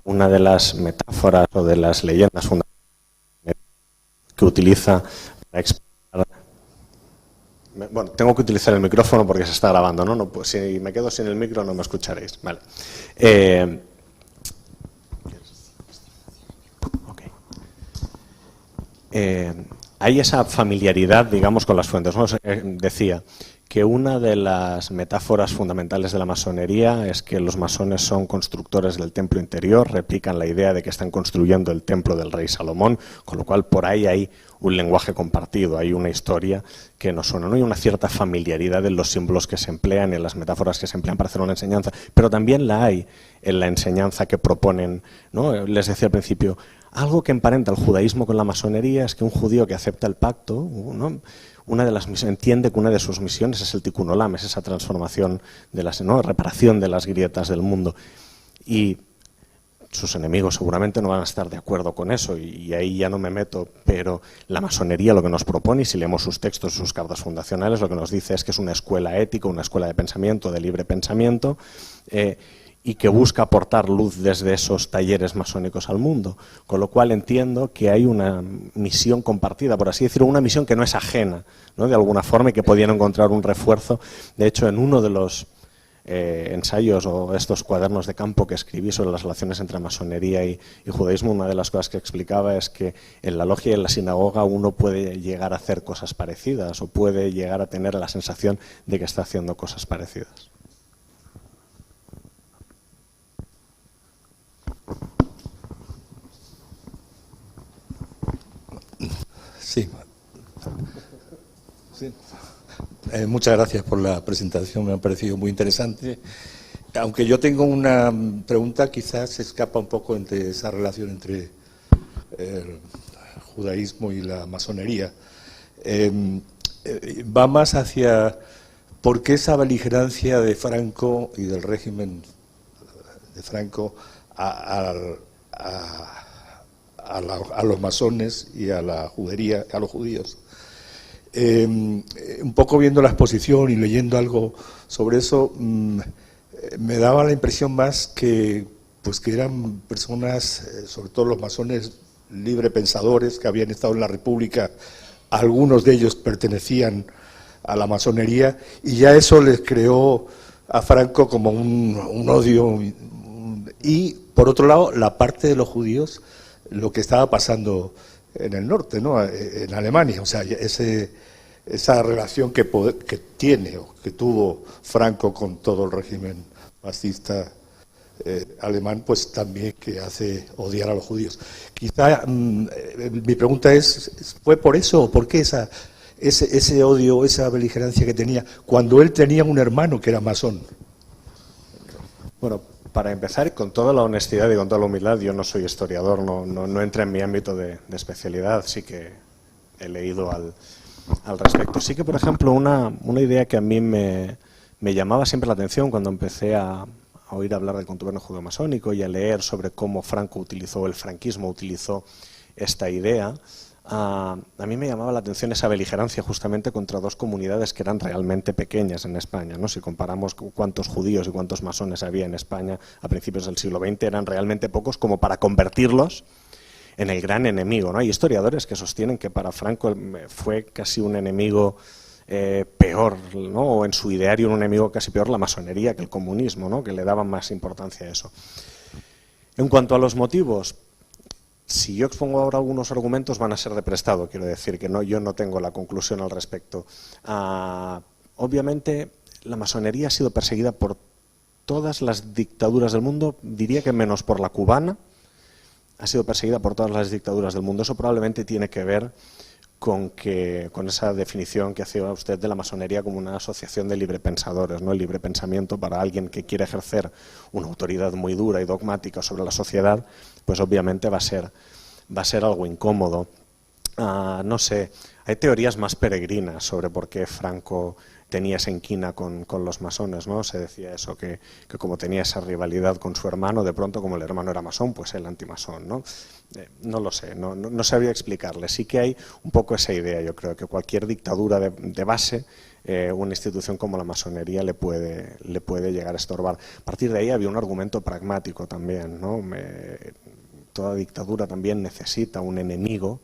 [SPEAKER 1] una de las metáforas o de las leyendas fundamentales que utiliza para explicar. Bueno, tengo que utilizar el micrófono porque se está grabando, ¿no? Pues si me quedo sin el micro no me escucharéis. Vale. Hay esa familiaridad, digamos, con las fuentes, ¿no? Decía que una de las metáforas fundamentales de la masonería es que los masones son constructores del templo interior, replican la idea de que están construyendo el templo del rey Salomón, con lo cual por ahí hay un lenguaje compartido, hay una historia que nos suena, ¿no? Hay una cierta familiaridad en los símbolos que se emplean, en las metáforas que se emplean para hacer una enseñanza, pero también la hay en la enseñanza que proponen, ¿no? Les decía al principio, Algo que emparenta el judaísmo con la masonería es que un judío que acepta el pacto, ¿no?, entiende que una de sus misiones es el tikkun olam, es esa transformación, ¿no?, reparación de las grietas del mundo. Y sus enemigos seguramente no van a estar de acuerdo con eso, y ahí ya no me meto, pero la masonería lo que nos propone, y si leemos sus textos, sus cartas fundacionales, lo que nos dice es que es una escuela ética, una escuela de pensamiento, de libre pensamiento, y que busca aportar luz desde esos talleres masónicos al mundo. Con lo cual entiendo que hay una misión compartida, por así decirlo, una misión que no es ajena, ¿no?, de alguna forma, y que podían encontrar un refuerzo. De hecho, en uno de los ensayos o estos cuadernos de campo que escribí sobre las relaciones entre masonería y judaísmo, una de las cosas que explicaba es que en la logia y en la sinagoga uno puede llegar a hacer cosas parecidas, o puede llegar a tener la sensación de que está haciendo cosas parecidas.
[SPEAKER 3] Sí. Sí. Muchas gracias por la presentación, me ha parecido muy interesante. Aunque yo tengo una pregunta, quizás se escapa un poco entre esa relación entre el judaísmo y la masonería. Va más hacia por qué esa beligerancia de Franco y del régimen de Franco a los masones y a la judería, a los judíos. Un poco viendo la exposición y leyendo algo sobre eso, me daba la impresión más que eran personas, sobre todo los masones librepensadores que habían estado en la República, algunos de ellos pertenecían a la masonería, y ya eso les creó a Franco como un odio. Y por otro lado, la parte de los judíos, lo que estaba pasando en el norte, ¿no?, en Alemania, o sea, esa relación que tiene o que tuvo Franco con todo el régimen fascista alemán, pues también que hace odiar a los judíos. Quizá mi pregunta es, ¿fue por eso o por qué ese odio, esa beligerancia que tenía cuando él tenía un hermano que era masón?
[SPEAKER 1] Bueno, para empezar, con toda la honestidad y con toda la humildad, yo no soy historiador, no entra en mi ámbito de especialidad, sí que he leído al respecto. Sí que, por ejemplo, una idea que a mí me llamaba siempre la atención cuando empecé a oír hablar del contubernio judeo-masónico y a leer sobre cómo el franquismo utilizó esta idea, a mí me llamaba la atención esa beligerancia justamente contra dos comunidades que eran realmente pequeñas en España, ¿no? Si comparamos cuántos judíos y cuántos masones había en España a principios del siglo XX, eran realmente pocos como para convertirlos en el gran enemigo, ¿no? Hay historiadores que sostienen que para Franco fue casi un enemigo peor, ¿no?, o en su ideario un enemigo casi peor la masonería que el comunismo, ¿no?, que le daban más importancia a eso. En cuanto a los motivos, si yo expongo ahora algunos argumentos van a ser de prestado, quiero decir que yo no tengo la conclusión al respecto. Obviamente la masonería ha sido perseguida por todas las dictaduras del mundo, diría que menos por la cubana, ha sido perseguida por todas las dictaduras del mundo. Eso probablemente tiene que ver con esa definición que hacía usted de la masonería como una asociación de librepensadores, ¿no? El libre pensamiento para alguien que quiere ejercer una autoridad muy dura y dogmática sobre la sociedad, pues obviamente va a ser algo incómodo. No sé, hay teorías más peregrinas sobre por qué Franco tenía esa inquina con los masones, ¿no? Se decía eso, que como tenía esa rivalidad con su hermano, de pronto como el hermano era masón, pues él antimasón, ¿no? No lo sé, no sabría explicarle. Sí que hay un poco esa idea, yo creo, que cualquier dictadura de base, una institución como la masonería le puede llegar a estorbar. A partir de ahí había un argumento pragmático también, ¿no? Toda dictadura también necesita un enemigo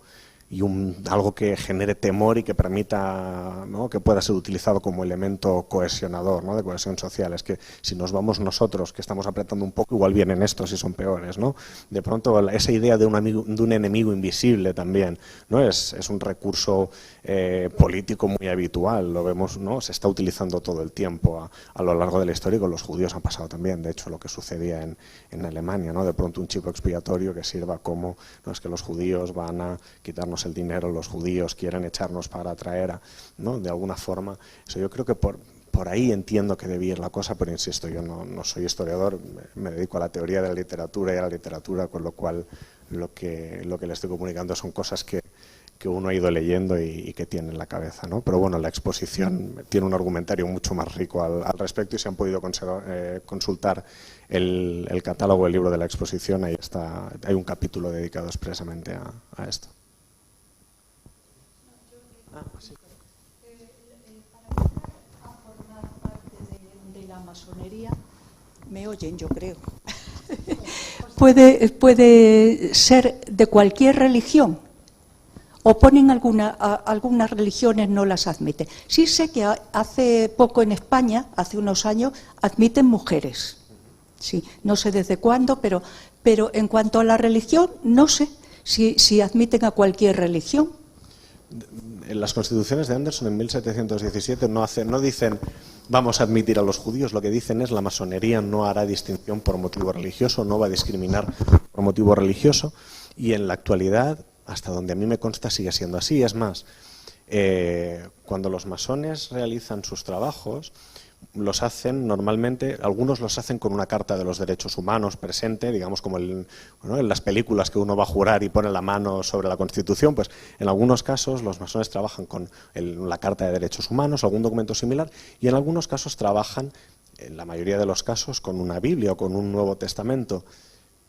[SPEAKER 1] y algo que genere temor y que permita, ¿no?, que pueda ser utilizado como elemento cohesionador, ¿no?, de cohesión social. Es que si nos vamos nosotros, que estamos apretando un poco, igual vienen estos y son peores, ¿no? De pronto esa idea de un enemigo invisible también, ¿no?, es un recurso político muy habitual, lo vemos, ¿no?, se está utilizando todo el tiempo a lo largo de la historia, y con los judíos ha pasado también. De hecho, lo que sucedía en Alemania, ¿no?, de pronto un chivo expiatorio que sirva como, no, es que los judíos van a quitarnos el dinero, los judíos quieren echarnos para atraer, ¿no?, de alguna forma. Eso yo creo que por ahí entiendo que debía ir la cosa, pero insisto, yo no soy historiador, me dedico a la teoría de la literatura y a la literatura, con lo cual lo que le estoy comunicando son cosas que uno ha ido leyendo y que tiene en la cabeza, ¿no? Pero bueno, la exposición tiene un argumentario mucho más rico al respecto, y si han podido consultar el catálogo, el libro de la exposición, ahí está, hay un capítulo dedicado expresamente a esto. Sí.
[SPEAKER 4] A formar parte de la masonería, me oyen, yo creo. Puede ser de cualquier religión, o ponen algunas religiones no las admiten. Sí sé que hace poco en España, hace unos años, admiten mujeres. Sí, no sé desde cuándo, pero en cuanto a la religión, no sé si admiten a cualquier religión.
[SPEAKER 1] En las constituciones de Anderson en 1717 no dicen vamos a admitir a los judíos, lo que dicen es la masonería no hará distinción por motivo religioso, no va a discriminar por motivo religioso, y en la actualidad, hasta donde a mí me consta, sigue siendo así. Es más, cuando los masones realizan sus trabajos, los hacen normalmente, algunos los hacen con una Carta de los Derechos Humanos presente, digamos como en las películas que uno va a jurar y pone la mano sobre la Constitución, pues en algunos casos los masones trabajan con la Carta de Derechos Humanos, algún documento similar, y en algunos casos trabajan, en la mayoría de los casos, con una Biblia o con un Nuevo Testamento.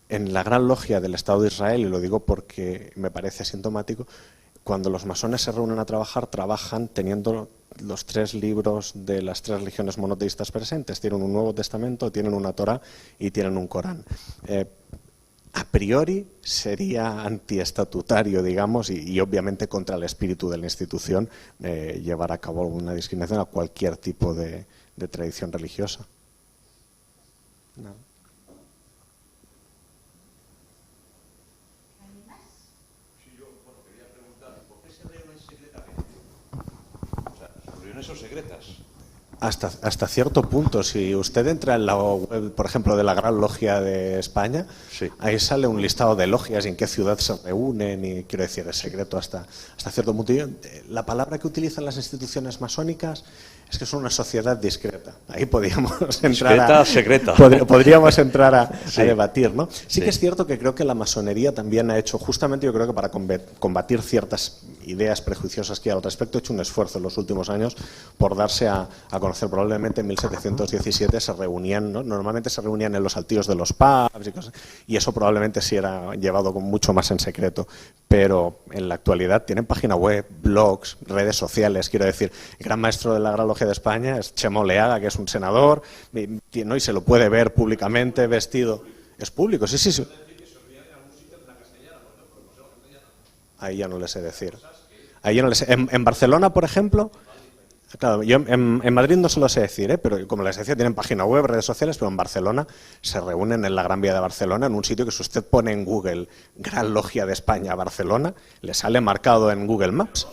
[SPEAKER 1] En la Gran Logia del Estado de Israel, y lo digo porque me parece sintomático, cuando los masones se reúnen a trabajar, trabajan teniendo los 3 libros de las 3 religiones monoteístas presentes. Tienen un Nuevo Testamento, tienen una Torá y tienen un Corán. A priori sería antiestatutario, digamos, y obviamente contra el espíritu de la institución llevar a cabo una discriminación a cualquier tipo de tradición religiosa. No.
[SPEAKER 5] ¿Son secretas?
[SPEAKER 1] Hasta cierto punto. Si usted entra en la web, por ejemplo, de la Gran Logia de España, sí, ahí sale un listado de logias y en qué ciudad se reúnen, y quiero decir, es secreto hasta cierto punto. La palabra que utilizan las instituciones masónicas es que son una sociedad discreta. Ahí podríamos entrar
[SPEAKER 5] secreta.
[SPEAKER 1] Podríamos entrar a
[SPEAKER 5] sí,
[SPEAKER 1] debatir, ¿no? Sí que es cierto que creo que la masonería también ha hecho, justamente yo creo que para combatir ciertas ideas prejuiciosas que hay al respecto, ha hecho un esfuerzo en los últimos años por darse a conocer. Probablemente en 1717 se reunían, ¿no? Normalmente se reunían en los altillos de los pubs y cosas, y eso probablemente sí era llevado mucho más en secreto, pero en la actualidad tienen página web, blogs, redes sociales. Quiero decir, el gran maestro de la Gran Logia de España es Chemo Leaga, que es un senador, ¿no? Y se lo puede ver públicamente vestido. Es público, sí, sí, sí. Ahí ya no le sé decir. Ahí ya no le sé. En Barcelona, por ejemplo, claro, yo en Madrid no se lo sé decir, pero como les decía, tienen página web, redes sociales, pero en Barcelona se reúnen en la Gran Vía de Barcelona, en un sitio que si usted pone en Google Gran Logia de España, Barcelona, le sale marcado en Google Maps.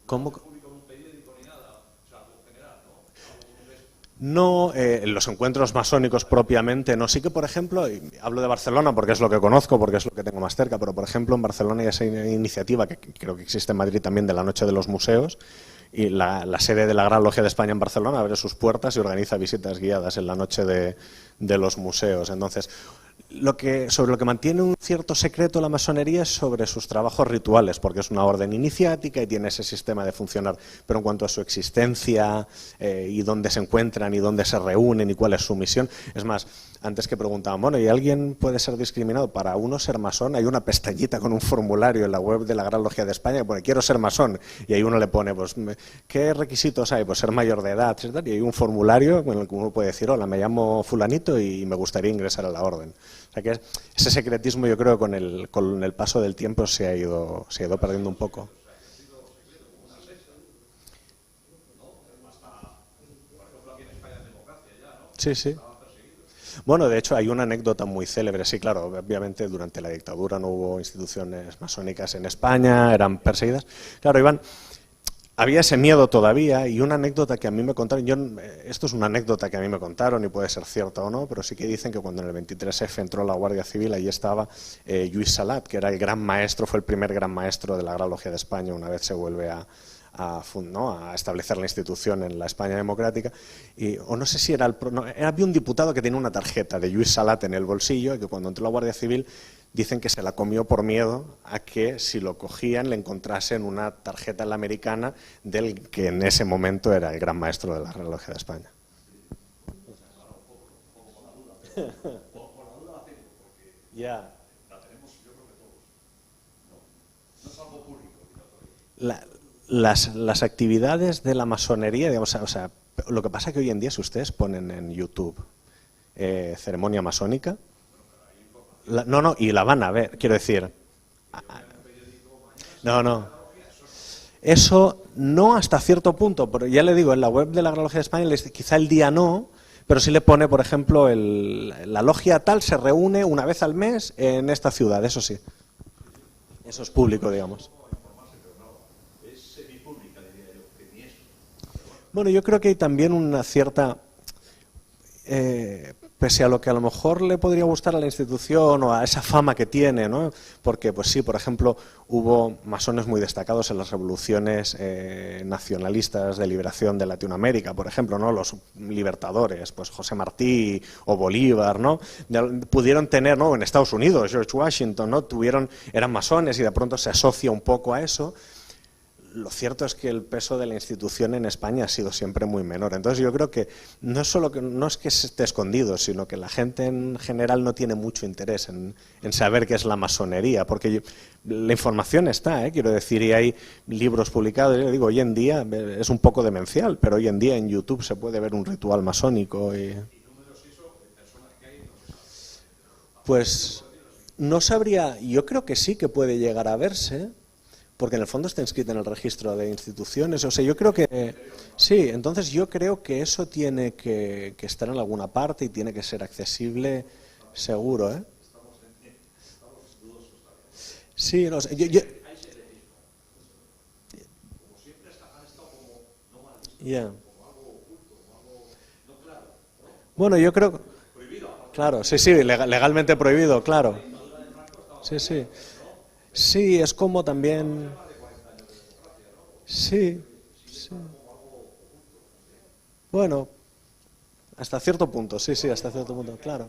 [SPEAKER 1] ¿Cómo? No, en los encuentros masónicos propiamente no. Sí que, por ejemplo, y hablo de Barcelona porque es lo que conozco, porque es lo que tengo más cerca, pero por ejemplo en Barcelona hay esa iniciativa que creo que existe en Madrid también, de la Noche de los Museos, y la sede de la Gran Logia de España en Barcelona abre sus puertas y organiza visitas guiadas en la Noche de los Museos. Entonces, sobre lo que mantiene un cierto secreto la masonería es sobre sus trabajos rituales, porque es una orden iniciática y tiene ese sistema de funcionar, pero en cuanto a su existencia y dónde se encuentran y dónde se reúnen y cuál es su misión, es más, antes que preguntaban, bueno, ¿y alguien puede ser discriminado? Para uno ser masón hay una pestañita con un formulario en la web de la Gran Logia de España que pone quiero ser masón, y ahí uno le pone, pues, ¿qué requisitos hay? Pues ser mayor de edad, etc. Y hay un formulario en el que uno puede decir, hola, me llamo fulanito y me gustaría ingresar a la orden. O sea que ese secretismo, yo creo, con el paso del tiempo se ha ido perdiendo un poco. Sí, sí. Bueno, de hecho hay una anécdota muy célebre. Sí, claro, obviamente durante la dictadura no hubo instituciones masónicas en España, eran perseguidas. Claro, Iván, había ese miedo todavía, y una anécdota que a mí me contaron, esto es una anécdota que a mí me contaron y puede ser cierta o no, pero sí que dicen que cuando en el 23F entró la Guardia Civil, allí estaba Lluís Salat, que era el gran maestro, fue el primer gran maestro de la Gran Logia de España una vez se vuelve a a establecer la institución en la España democrática, o no sé si era había un diputado que tenía una tarjeta de Lluís Salat en el bolsillo y que cuando entró la Guardia Civil dicen que se la comió por miedo a que si lo cogían le encontrasen una tarjeta en la americana del que en ese momento era el gran maestro de la Relojería de España. Ya. Las actividades de la masonería, digamos, o sea, lo que pasa que hoy en día, si ustedes ponen en YouTube ceremonia masónica, y la van a ver, quiero decir, eso no hasta cierto punto, pero ya le digo, en la web de la Gran Logia de España, quizá el día no, pero sí le pone, por ejemplo, la logia tal se reúne una vez al mes en esta ciudad, eso sí, eso es público, digamos. Bueno, yo creo que hay también una cierta, pese a lo que a lo mejor le podría gustar a la institución o a esa fama que tiene, ¿no? Porque, pues sí, por ejemplo, hubo masones muy destacados en las revoluciones nacionalistas de liberación de Latinoamérica, por ejemplo, ¿no? Los libertadores, pues José Martí o Bolívar, ¿no? Pudieron tener, ¿no? En Estados Unidos, George Washington, ¿no? Eran masones y de pronto se asocia un poco a eso. Lo cierto es que el peso de la institución en España ha sido siempre muy menor. Entonces yo creo que no es que esté escondido, sino que la gente en general no tiene mucho interés en saber qué es la masonería, porque la información está, quiero decir, y hay libros publicados. Yo digo, hoy en día es un poco demencial, pero hoy en día en YouTube se puede ver un ritual masónico. Pues no sabría, yo creo que sí que puede llegar a verse, porque en el fondo está inscrito en el registro de instituciones. O sea, yo creo que sí, entonces yo creo que eso tiene que estar en alguna parte y tiene que ser accesible seguro, ¿eh? Sí, no sé, yeah. Bueno, yo creo, claro, sí, legalmente prohibido, claro. Sí, sí. Sí, es como también... Sí. Bueno, hasta cierto punto, sí, hasta cierto punto, claro.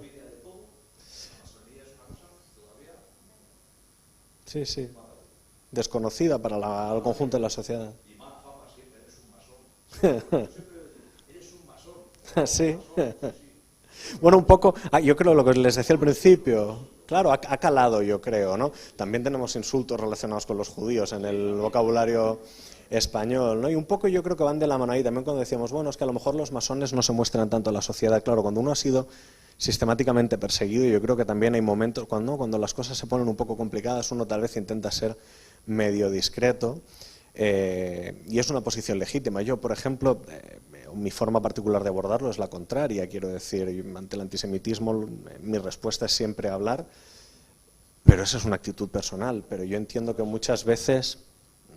[SPEAKER 1] Sí. Desconocida para el conjunto de la sociedad. Sí. Bueno, un poco, yo creo lo que les decía al principio, claro, ha calado, yo creo, ¿no? También tenemos insultos relacionados con los judíos en el vocabulario español, ¿no? Y un poco yo creo que van de la mano ahí, también cuando decíamos, bueno, es que a lo mejor los masones no se muestran tanto en la sociedad, claro, cuando uno ha sido sistemáticamente perseguido, yo creo que también hay momentos cuando las cosas se ponen un poco complicadas, uno tal vez intenta ser medio discreto, y es una posición legítima. Yo, por ejemplo, mi forma particular de abordarlo es la contraria, quiero decir, ante el antisemitismo mi respuesta es siempre hablar, pero esa es una actitud personal, pero yo entiendo que muchas veces,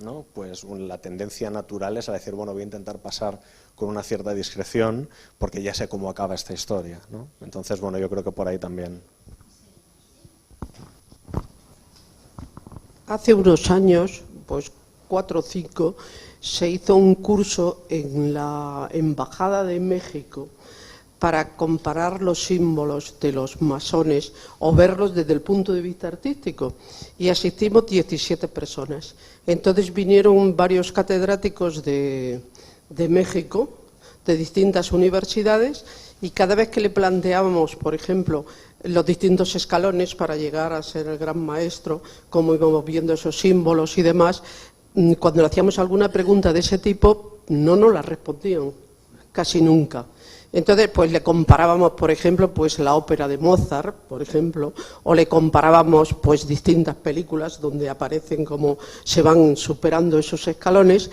[SPEAKER 1] ¿no? Pues la tendencia natural es a decir, bueno, voy a intentar pasar con una cierta discreción porque ya sé cómo acaba esta historia, ¿no? Entonces, bueno, yo creo que por ahí también.
[SPEAKER 5] Hace unos años, pues 4 o 5, se hizo un curso en la Embajada de México para comparar los símbolos de los masones o verlos desde el punto de vista artístico. Y asistimos 17 personas. Entonces vinieron varios catedráticos de México, de distintas universidades, y cada vez que le planteábamos, por ejemplo, los distintos escalones para llegar a ser el gran maestro, cómo íbamos viendo esos símbolos y demás, cuando le hacíamos alguna pregunta de ese tipo, no nos la respondían, casi nunca. Entonces, pues le comparábamos, por ejemplo, pues la ópera de Mozart, por ejemplo, o le comparábamos pues distintas películas donde aparecen cómo se van superando esos escalones,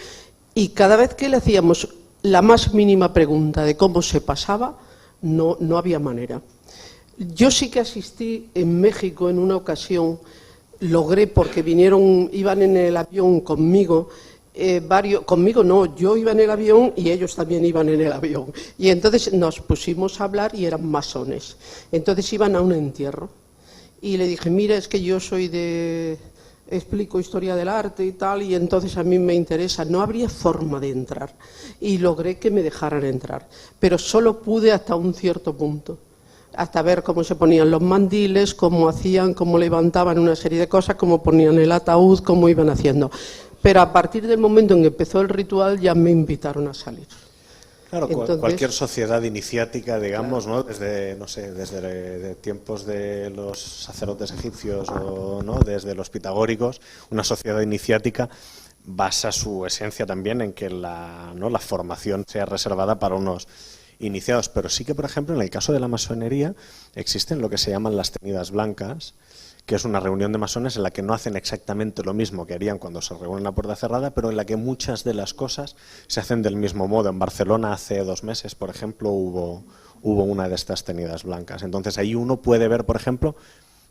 [SPEAKER 5] y cada vez que le hacíamos la más mínima pregunta de cómo se pasaba, no había manera. Yo sí que asistí en México en una ocasión, logré, porque iban en el avión conmigo, conmigo no, yo iba en el avión y ellos también iban en el avión. Y entonces nos pusimos a hablar y eran masones. Entonces iban a un entierro. Y le dije, mira, es que yo soy de explico historia del arte y tal, y entonces a mí me interesa. No habría forma de entrar, y logré que me dejaran entrar, pero solo pude hasta un cierto punto, hasta ver cómo se ponían los mandiles, cómo hacían, cómo levantaban una serie de cosas, cómo ponían el ataúd, cómo iban haciendo. Pero a partir del momento en que empezó el ritual ya me invitaron a salir.
[SPEAKER 1] Claro,
[SPEAKER 5] Entonces,
[SPEAKER 1] cualquier sociedad iniciática, digamos, ¿no? Desde, no sé, desde tiempos de los sacerdotes egipcios o no, desde los pitagóricos, una sociedad iniciática basa su esencia también en que la formación sea reservada para unos iniciados. Pero sí que, por ejemplo, en el caso de la masonería existen lo que se llaman las tenidas blancas, que es una reunión de masones en la que no hacen exactamente lo mismo que harían cuando se reúnen a puerta cerrada, pero en la que muchas de las cosas se hacen del mismo modo. En Barcelona hace 2 meses, por ejemplo, hubo una de estas tenidas blancas. Entonces ahí uno puede ver, por ejemplo,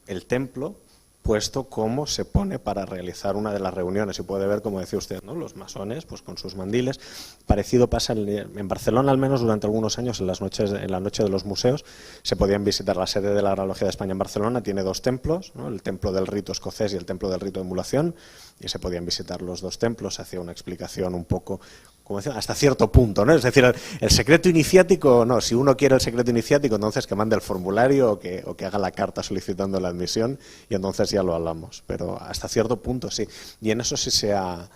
[SPEAKER 1] el templo puesto cómo se pone para realizar una de las reuniones, y puede ver, como decía usted, ¿no? Los masones pues con sus mandiles. Parecido pasa en Barcelona, al menos durante algunos años, en la noche de los museos, se podían visitar la sede de la Gran Logia de España en Barcelona. Tiene 2 templos, ¿no? El templo del rito escocés y el templo del rito de emulación, y se podían visitar los 2 templos. Se hacía una explicación un poco, como decía, hasta cierto punto, ¿no? Es decir, el secreto iniciático, no, si uno quiere el secreto iniciático, entonces que mande el formulario o que haga la carta solicitando la admisión, y entonces ya lo hablamos. Pero hasta cierto punto sí, y en eso sí se ha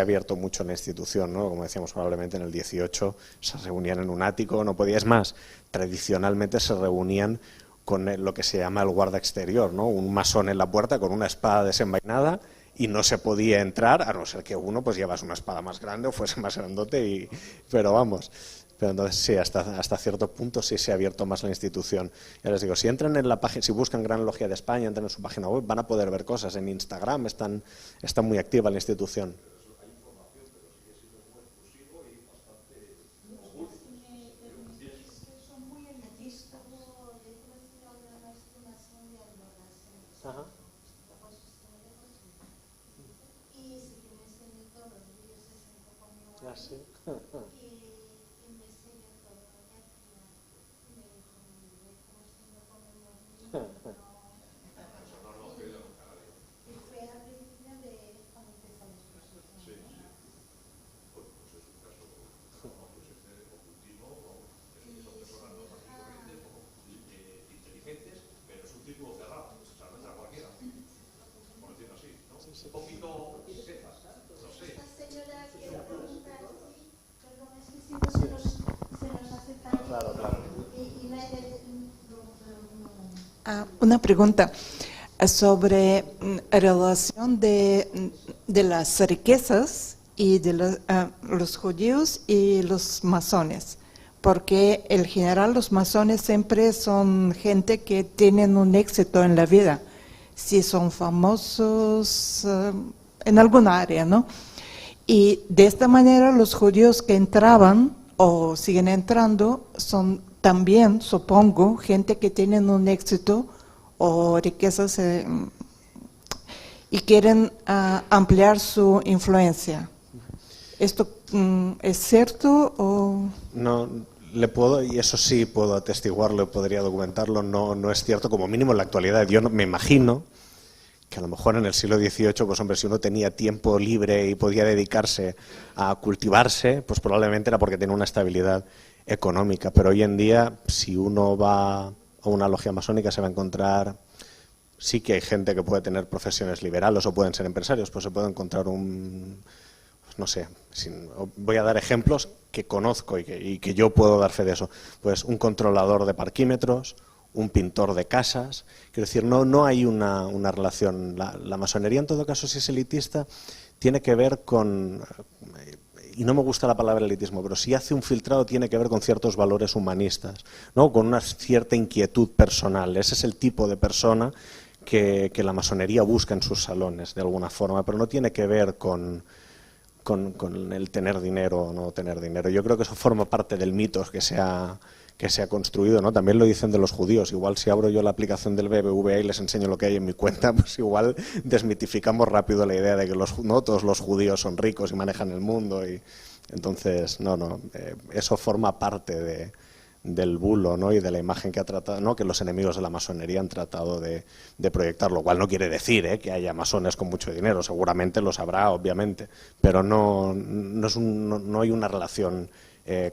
[SPEAKER 1] abierto mucho en la institución, ¿no? Como decíamos, probablemente en el 18 se reunían en un ático, no podía, es más, tradicionalmente se reunían con lo que se llama el guarda exterior, ¿no? Un masón en la puerta con una espada desenvainada, y no se podía entrar, a no ser que uno pues llevase una espada más grande o fuese más grandote, pero vamos. Pero entonces sí, hasta cierto punto sí se ha abierto más la institución. Ya les digo, si entran en la página, si buscan Gran Logia de España, entran en su página web, van a poder ver cosas. En Instagram está muy activa la institución. Ajá. Ah, sí.
[SPEAKER 6] Una pregunta sobre la relación de las riquezas y de los judíos y los masones, porque en general los masones siempre son gente que tienen un éxito en la vida, si son famosos en alguna área, ¿no? Y de esta manera los judíos que entraban o siguen entrando son también, supongo, gente que tienen un éxito o riquezas y quieren ampliar su influencia. ¿Esto es cierto o...?
[SPEAKER 1] No, le puedo, y eso sí puedo atestiguarlo, podría documentarlo, no es cierto, como mínimo en la actualidad. Yo me imagino que a lo mejor en el siglo XVIII, pues hombre, si uno tenía tiempo libre y podía dedicarse a cultivarse, pues probablemente era porque tenía una estabilidad económica. Pero hoy en día, si uno va a una logia masónica, se va a encontrar, sí que hay gente que puede tener profesiones liberales o pueden ser empresarios, pues se puede encontrar no sé, voy a dar ejemplos que conozco y que yo puedo dar fe de eso, pues un controlador de parquímetros, un pintor de casas. Quiero decir, no hay una relación. La masonería, en todo caso, si es elitista, tiene que ver con, y no me gusta la palabra elitismo, pero si hace un filtrado tiene que ver con ciertos valores humanistas, ¿no? Con una cierta inquietud personal. Ese es el tipo de persona que la masonería busca en sus salones, de alguna forma, pero no tiene que ver con el tener dinero o no tener dinero. Yo creo que eso forma parte del mito que se ha construido, ¿no? También lo dicen de los judíos. Igual si abro yo la aplicación del BBVA y les enseño lo que hay en mi cuenta, pues igual desmitificamos rápido la idea de que no todos los judíos son ricos y manejan el mundo. Y entonces, eso forma parte del bulo, ¿no? Y de la imagen que ha tratado, ¿no? Que los enemigos de la masonería han tratado de proyectar, lo cual no quiere decir que haya masones con mucho dinero, seguramente los habrá, obviamente, pero no hay una relación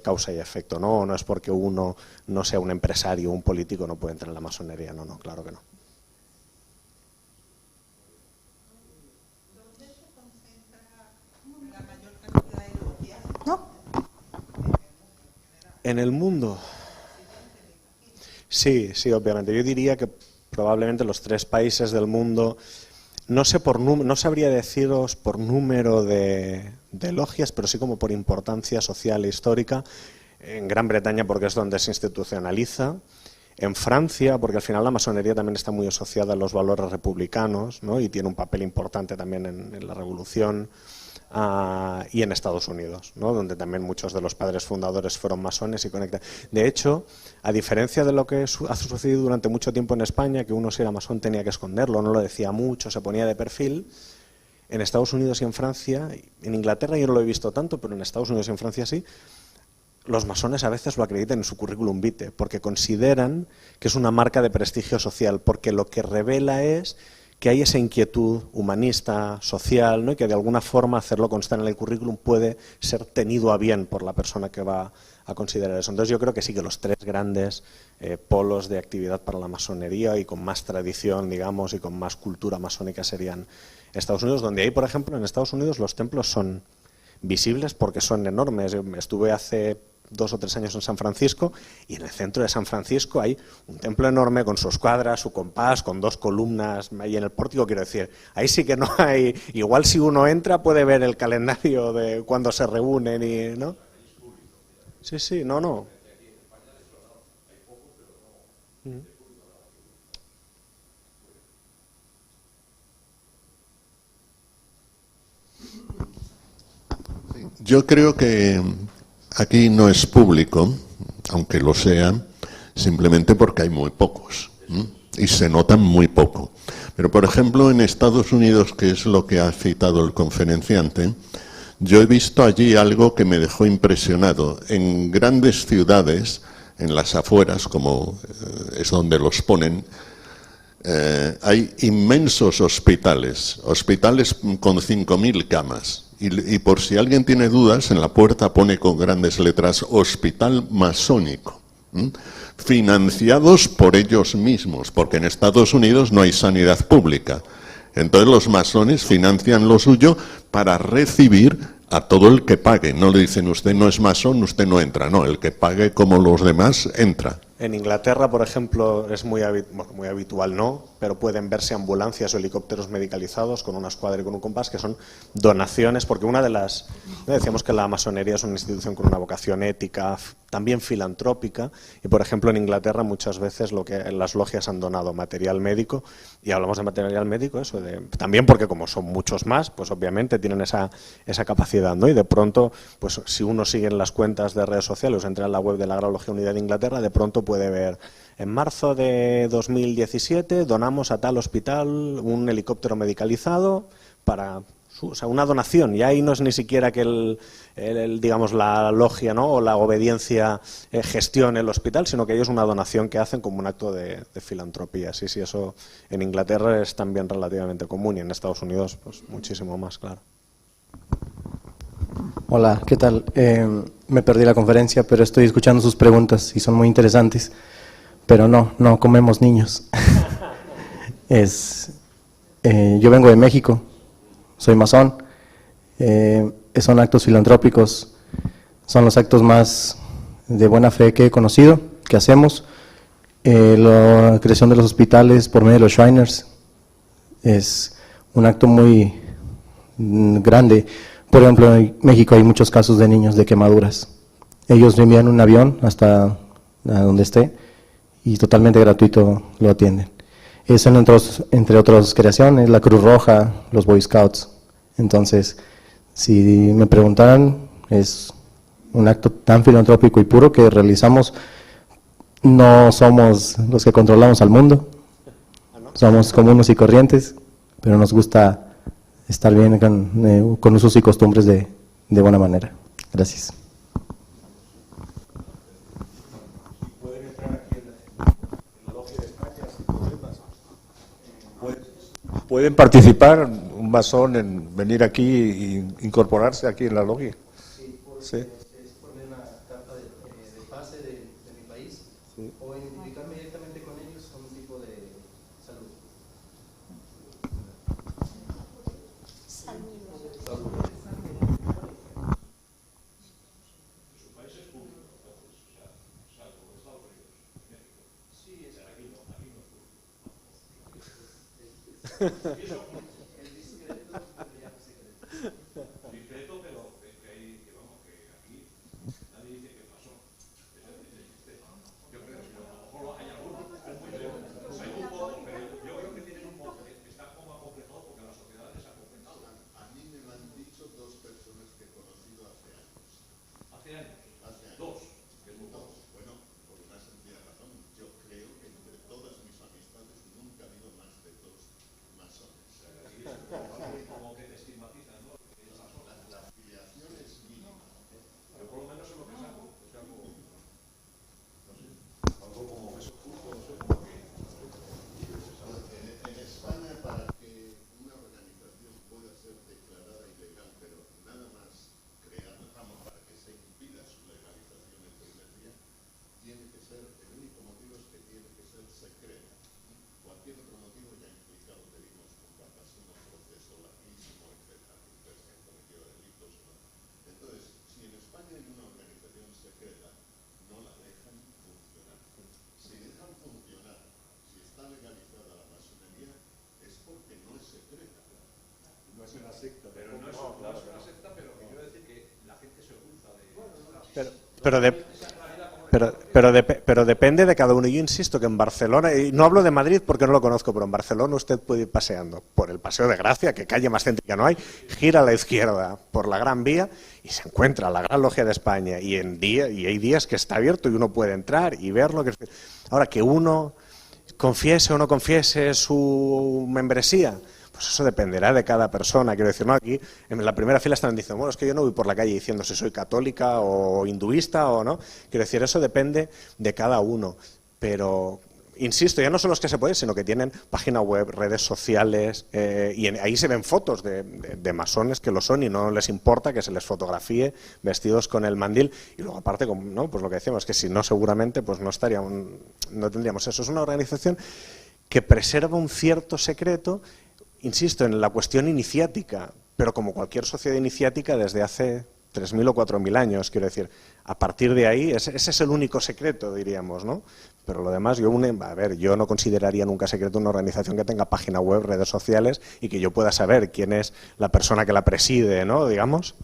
[SPEAKER 1] causa y efecto, ¿no? No es porque uno no sea un empresario, un político, no puede entrar en la masonería, no, claro que no.
[SPEAKER 6] ¿Dónde se concentra la mayor cantidad de logias? ¿No?
[SPEAKER 1] En el mundo. Sí, obviamente. Yo diría que probablemente los 3 países del mundo, no sabría deciros por número de logias, pero sí como por importancia social e histórica. En Gran Bretaña, porque es donde se institucionaliza. En Francia, porque al final la masonería también está muy asociada a los valores republicanos, ¿no? Y tiene un papel importante también en la revolución. Y en Estados Unidos, ¿no? Donde también muchos de los padres fundadores fueron masones y conectan. De hecho, a diferencia de lo que ha sucedido durante mucho tiempo en España, que uno si era masón tenía que esconderlo, no lo decía mucho, se ponía de perfil, en Estados Unidos y en Francia, en Inglaterra yo no lo he visto tanto, pero en Estados Unidos y en Francia sí, los masones a veces lo acreditan en su currículum vitae, porque consideran que es una marca de prestigio social, porque lo que revela es que hay esa inquietud humanista, social, ¿no? Y que de alguna forma hacerlo constar en el currículum puede ser tenido a bien por la persona que va a considerar eso. Entonces yo creo que sí que los 3 grandes polos de actividad para la masonería y con más tradición, digamos, y con más cultura masónica serían Estados Unidos, donde ahí, por ejemplo, en Estados Unidos los templos son visibles porque son enormes. Yo estuve hace 2 o 3 años en San Francisco y en el centro de San Francisco hay un templo enorme con su escuadra, su compás, con 2 columnas ahí en el pórtico. Quiero decir, ahí sí que no hay, igual si uno entra puede ver el calendario de cuando se reúnen y, ¿no? Sí, no.
[SPEAKER 2] Yo creo que aquí no es público, aunque lo sea, simplemente porque hay muy pocos, y se notan muy poco. Pero, por ejemplo, en Estados Unidos, que es lo que ha citado el conferenciante, yo he visto allí algo que me dejó impresionado. En grandes ciudades, en las afueras, como es donde los ponen, hay inmensos hospitales con 5.000 camas. Y por si alguien tiene dudas, en la puerta pone con grandes letras Hospital Masónico, financiados por ellos mismos, porque en Estados Unidos no hay sanidad pública. Entonces los masones financian lo suyo para recibir a todo el que pague. No le dicen usted no es masón, usted no entra. No, el que pague como los demás entra.
[SPEAKER 1] En Inglaterra, por ejemplo, es muy habitual, no, pero pueden verse ambulancias o helicópteros medicalizados con una escuadra y con un compás, que son donaciones, porque decíamos que la masonería es una institución con una vocación ética, también filantrópica, y por ejemplo en Inglaterra muchas veces las logias han donado material médico, y hablamos de material médico, también porque como son muchos más, pues obviamente tienen esa capacidad, ¿no? Y de pronto, pues si uno sigue en las cuentas de redes sociales, entra en la web de la Gran Logia Unidad de Inglaterra, de pronto puede ver, en marzo de 2017 donamos a tal hospital un helicóptero medicalizado para, una donación, y ahí no es ni siquiera que digamos la logia, ¿no? O la obediencia gestione el hospital, sino que ellos una donación que hacen como un acto de filantropía. Sí, eso en Inglaterra es también relativamente común y en Estados Unidos pues muchísimo más, claro.
[SPEAKER 7] Hola, ¿qué tal? Me perdí la conferencia, pero estoy escuchando sus preguntas y son muy interesantes. Pero no comemos niños. Yo vengo de México, soy masón. Son actos filantrópicos, son los actos más de buena fe que he conocido, que hacemos. La creación de los hospitales por medio de los Shriners es un acto muy grande. Por ejemplo, en México hay muchos casos de niños de quemaduras. Ellos envían un avión hasta donde esté y totalmente gratuito lo atienden. Eso entre otras creaciones, la Cruz Roja, los Boy Scouts. Entonces, si me preguntaran, es un acto tan filantrópico y puro que realizamos. No somos los que controlamos al mundo, somos comunes y corrientes, pero nos gusta estar bien con usos y costumbres de buena manera. Gracias.
[SPEAKER 3] ¿Pueden participar un masón en venir aquí e incorporarse aquí en la logia? Sí.
[SPEAKER 7] Es poner una carta de pase de mi país, sí, o identificarme directamente con ellos con un tipo de salud.
[SPEAKER 8] Su país es público, entonces, o sea, salvo Estados Unidos, México. Sí, aquí no es público. Y eso, el discreto sería secreto. Discreto, pero que vamos, que aquí nadie dice que pasó. Yo creo que a lo mejor hay algunos, hay un poco, pero yo creo que tienen un poco, están como acomplejados porque la sociedad les ha completado.
[SPEAKER 2] A mí me lo han dicho dos personas que he conocido hace años.
[SPEAKER 8] ¿Hace años?
[SPEAKER 2] Hace años.
[SPEAKER 8] Dos.
[SPEAKER 2] Dos. Bueno, por una sencilla razón. Yo creo que entre todas mis amistades nunca ha habido más de dos masones.
[SPEAKER 8] Como que te estigmatizan, ¿no?
[SPEAKER 2] La afiliación es mínima.
[SPEAKER 8] Pero por lo menos es lo que saco. Es algo, no sé, algo como eso justo, no sé, como que...
[SPEAKER 2] En España, para que una organización pueda ser declarada ilegal, pero nada más creada, vamos, para que se impida su legalización el primer día, tiene que ser, el único motivo es que tiene que ser secreta. Cualquier otro motivo ya implica lo que vimos con Batasuna, proceso larguísimo, etcétera, que se han cometido delitos, ¿no? Entonces, si en España hay una organización secreta, no la dejan funcionar. Si dejan funcionar, si está legalizada la masonería, es porque no es secreta.
[SPEAKER 3] No es una secta.
[SPEAKER 8] Pero no es una secta, pero quiero decir que la gente se oculta de...
[SPEAKER 1] Pero depende de cada uno. Yo insisto que en Barcelona, y no hablo de Madrid porque no lo conozco, pero en Barcelona usted puede ir paseando por el Paseo de Gracia, que calle más céntrica no hay, gira a la izquierda por la Gran Vía y se encuentra la Gran Logia de España. Y hay días que está abierto y uno puede entrar y verlo. Ahora, que uno confiese o no confiese su membresía, pues eso dependerá de cada persona. Quiero decir, no, aquí en la primera fila están diciendo, bueno, es que yo no voy por la calle diciendo si soy católica o hinduista o no. Quiero decir, eso depende de cada uno. Pero, insisto, ya no son los que se pueden, sino que tienen página web, redes sociales, y ahí se ven fotos de masones que lo son y no les importa que se les fotografíe vestidos con el mandil. Y luego, aparte, ¿no? Pues lo que decíamos, que si no, seguramente pues no tendríamos eso. Es una organización que preserva un cierto secreto, insisto, en la cuestión iniciática, pero como cualquier sociedad iniciática desde hace 3.000 o 4.000 años, quiero decir, a partir de ahí, ese es el único secreto, diríamos, ¿no? Pero lo demás, yo no consideraría nunca secreto una organización que tenga página web, redes sociales y que yo pueda saber quién es la persona que la preside, ¿no? Digamos.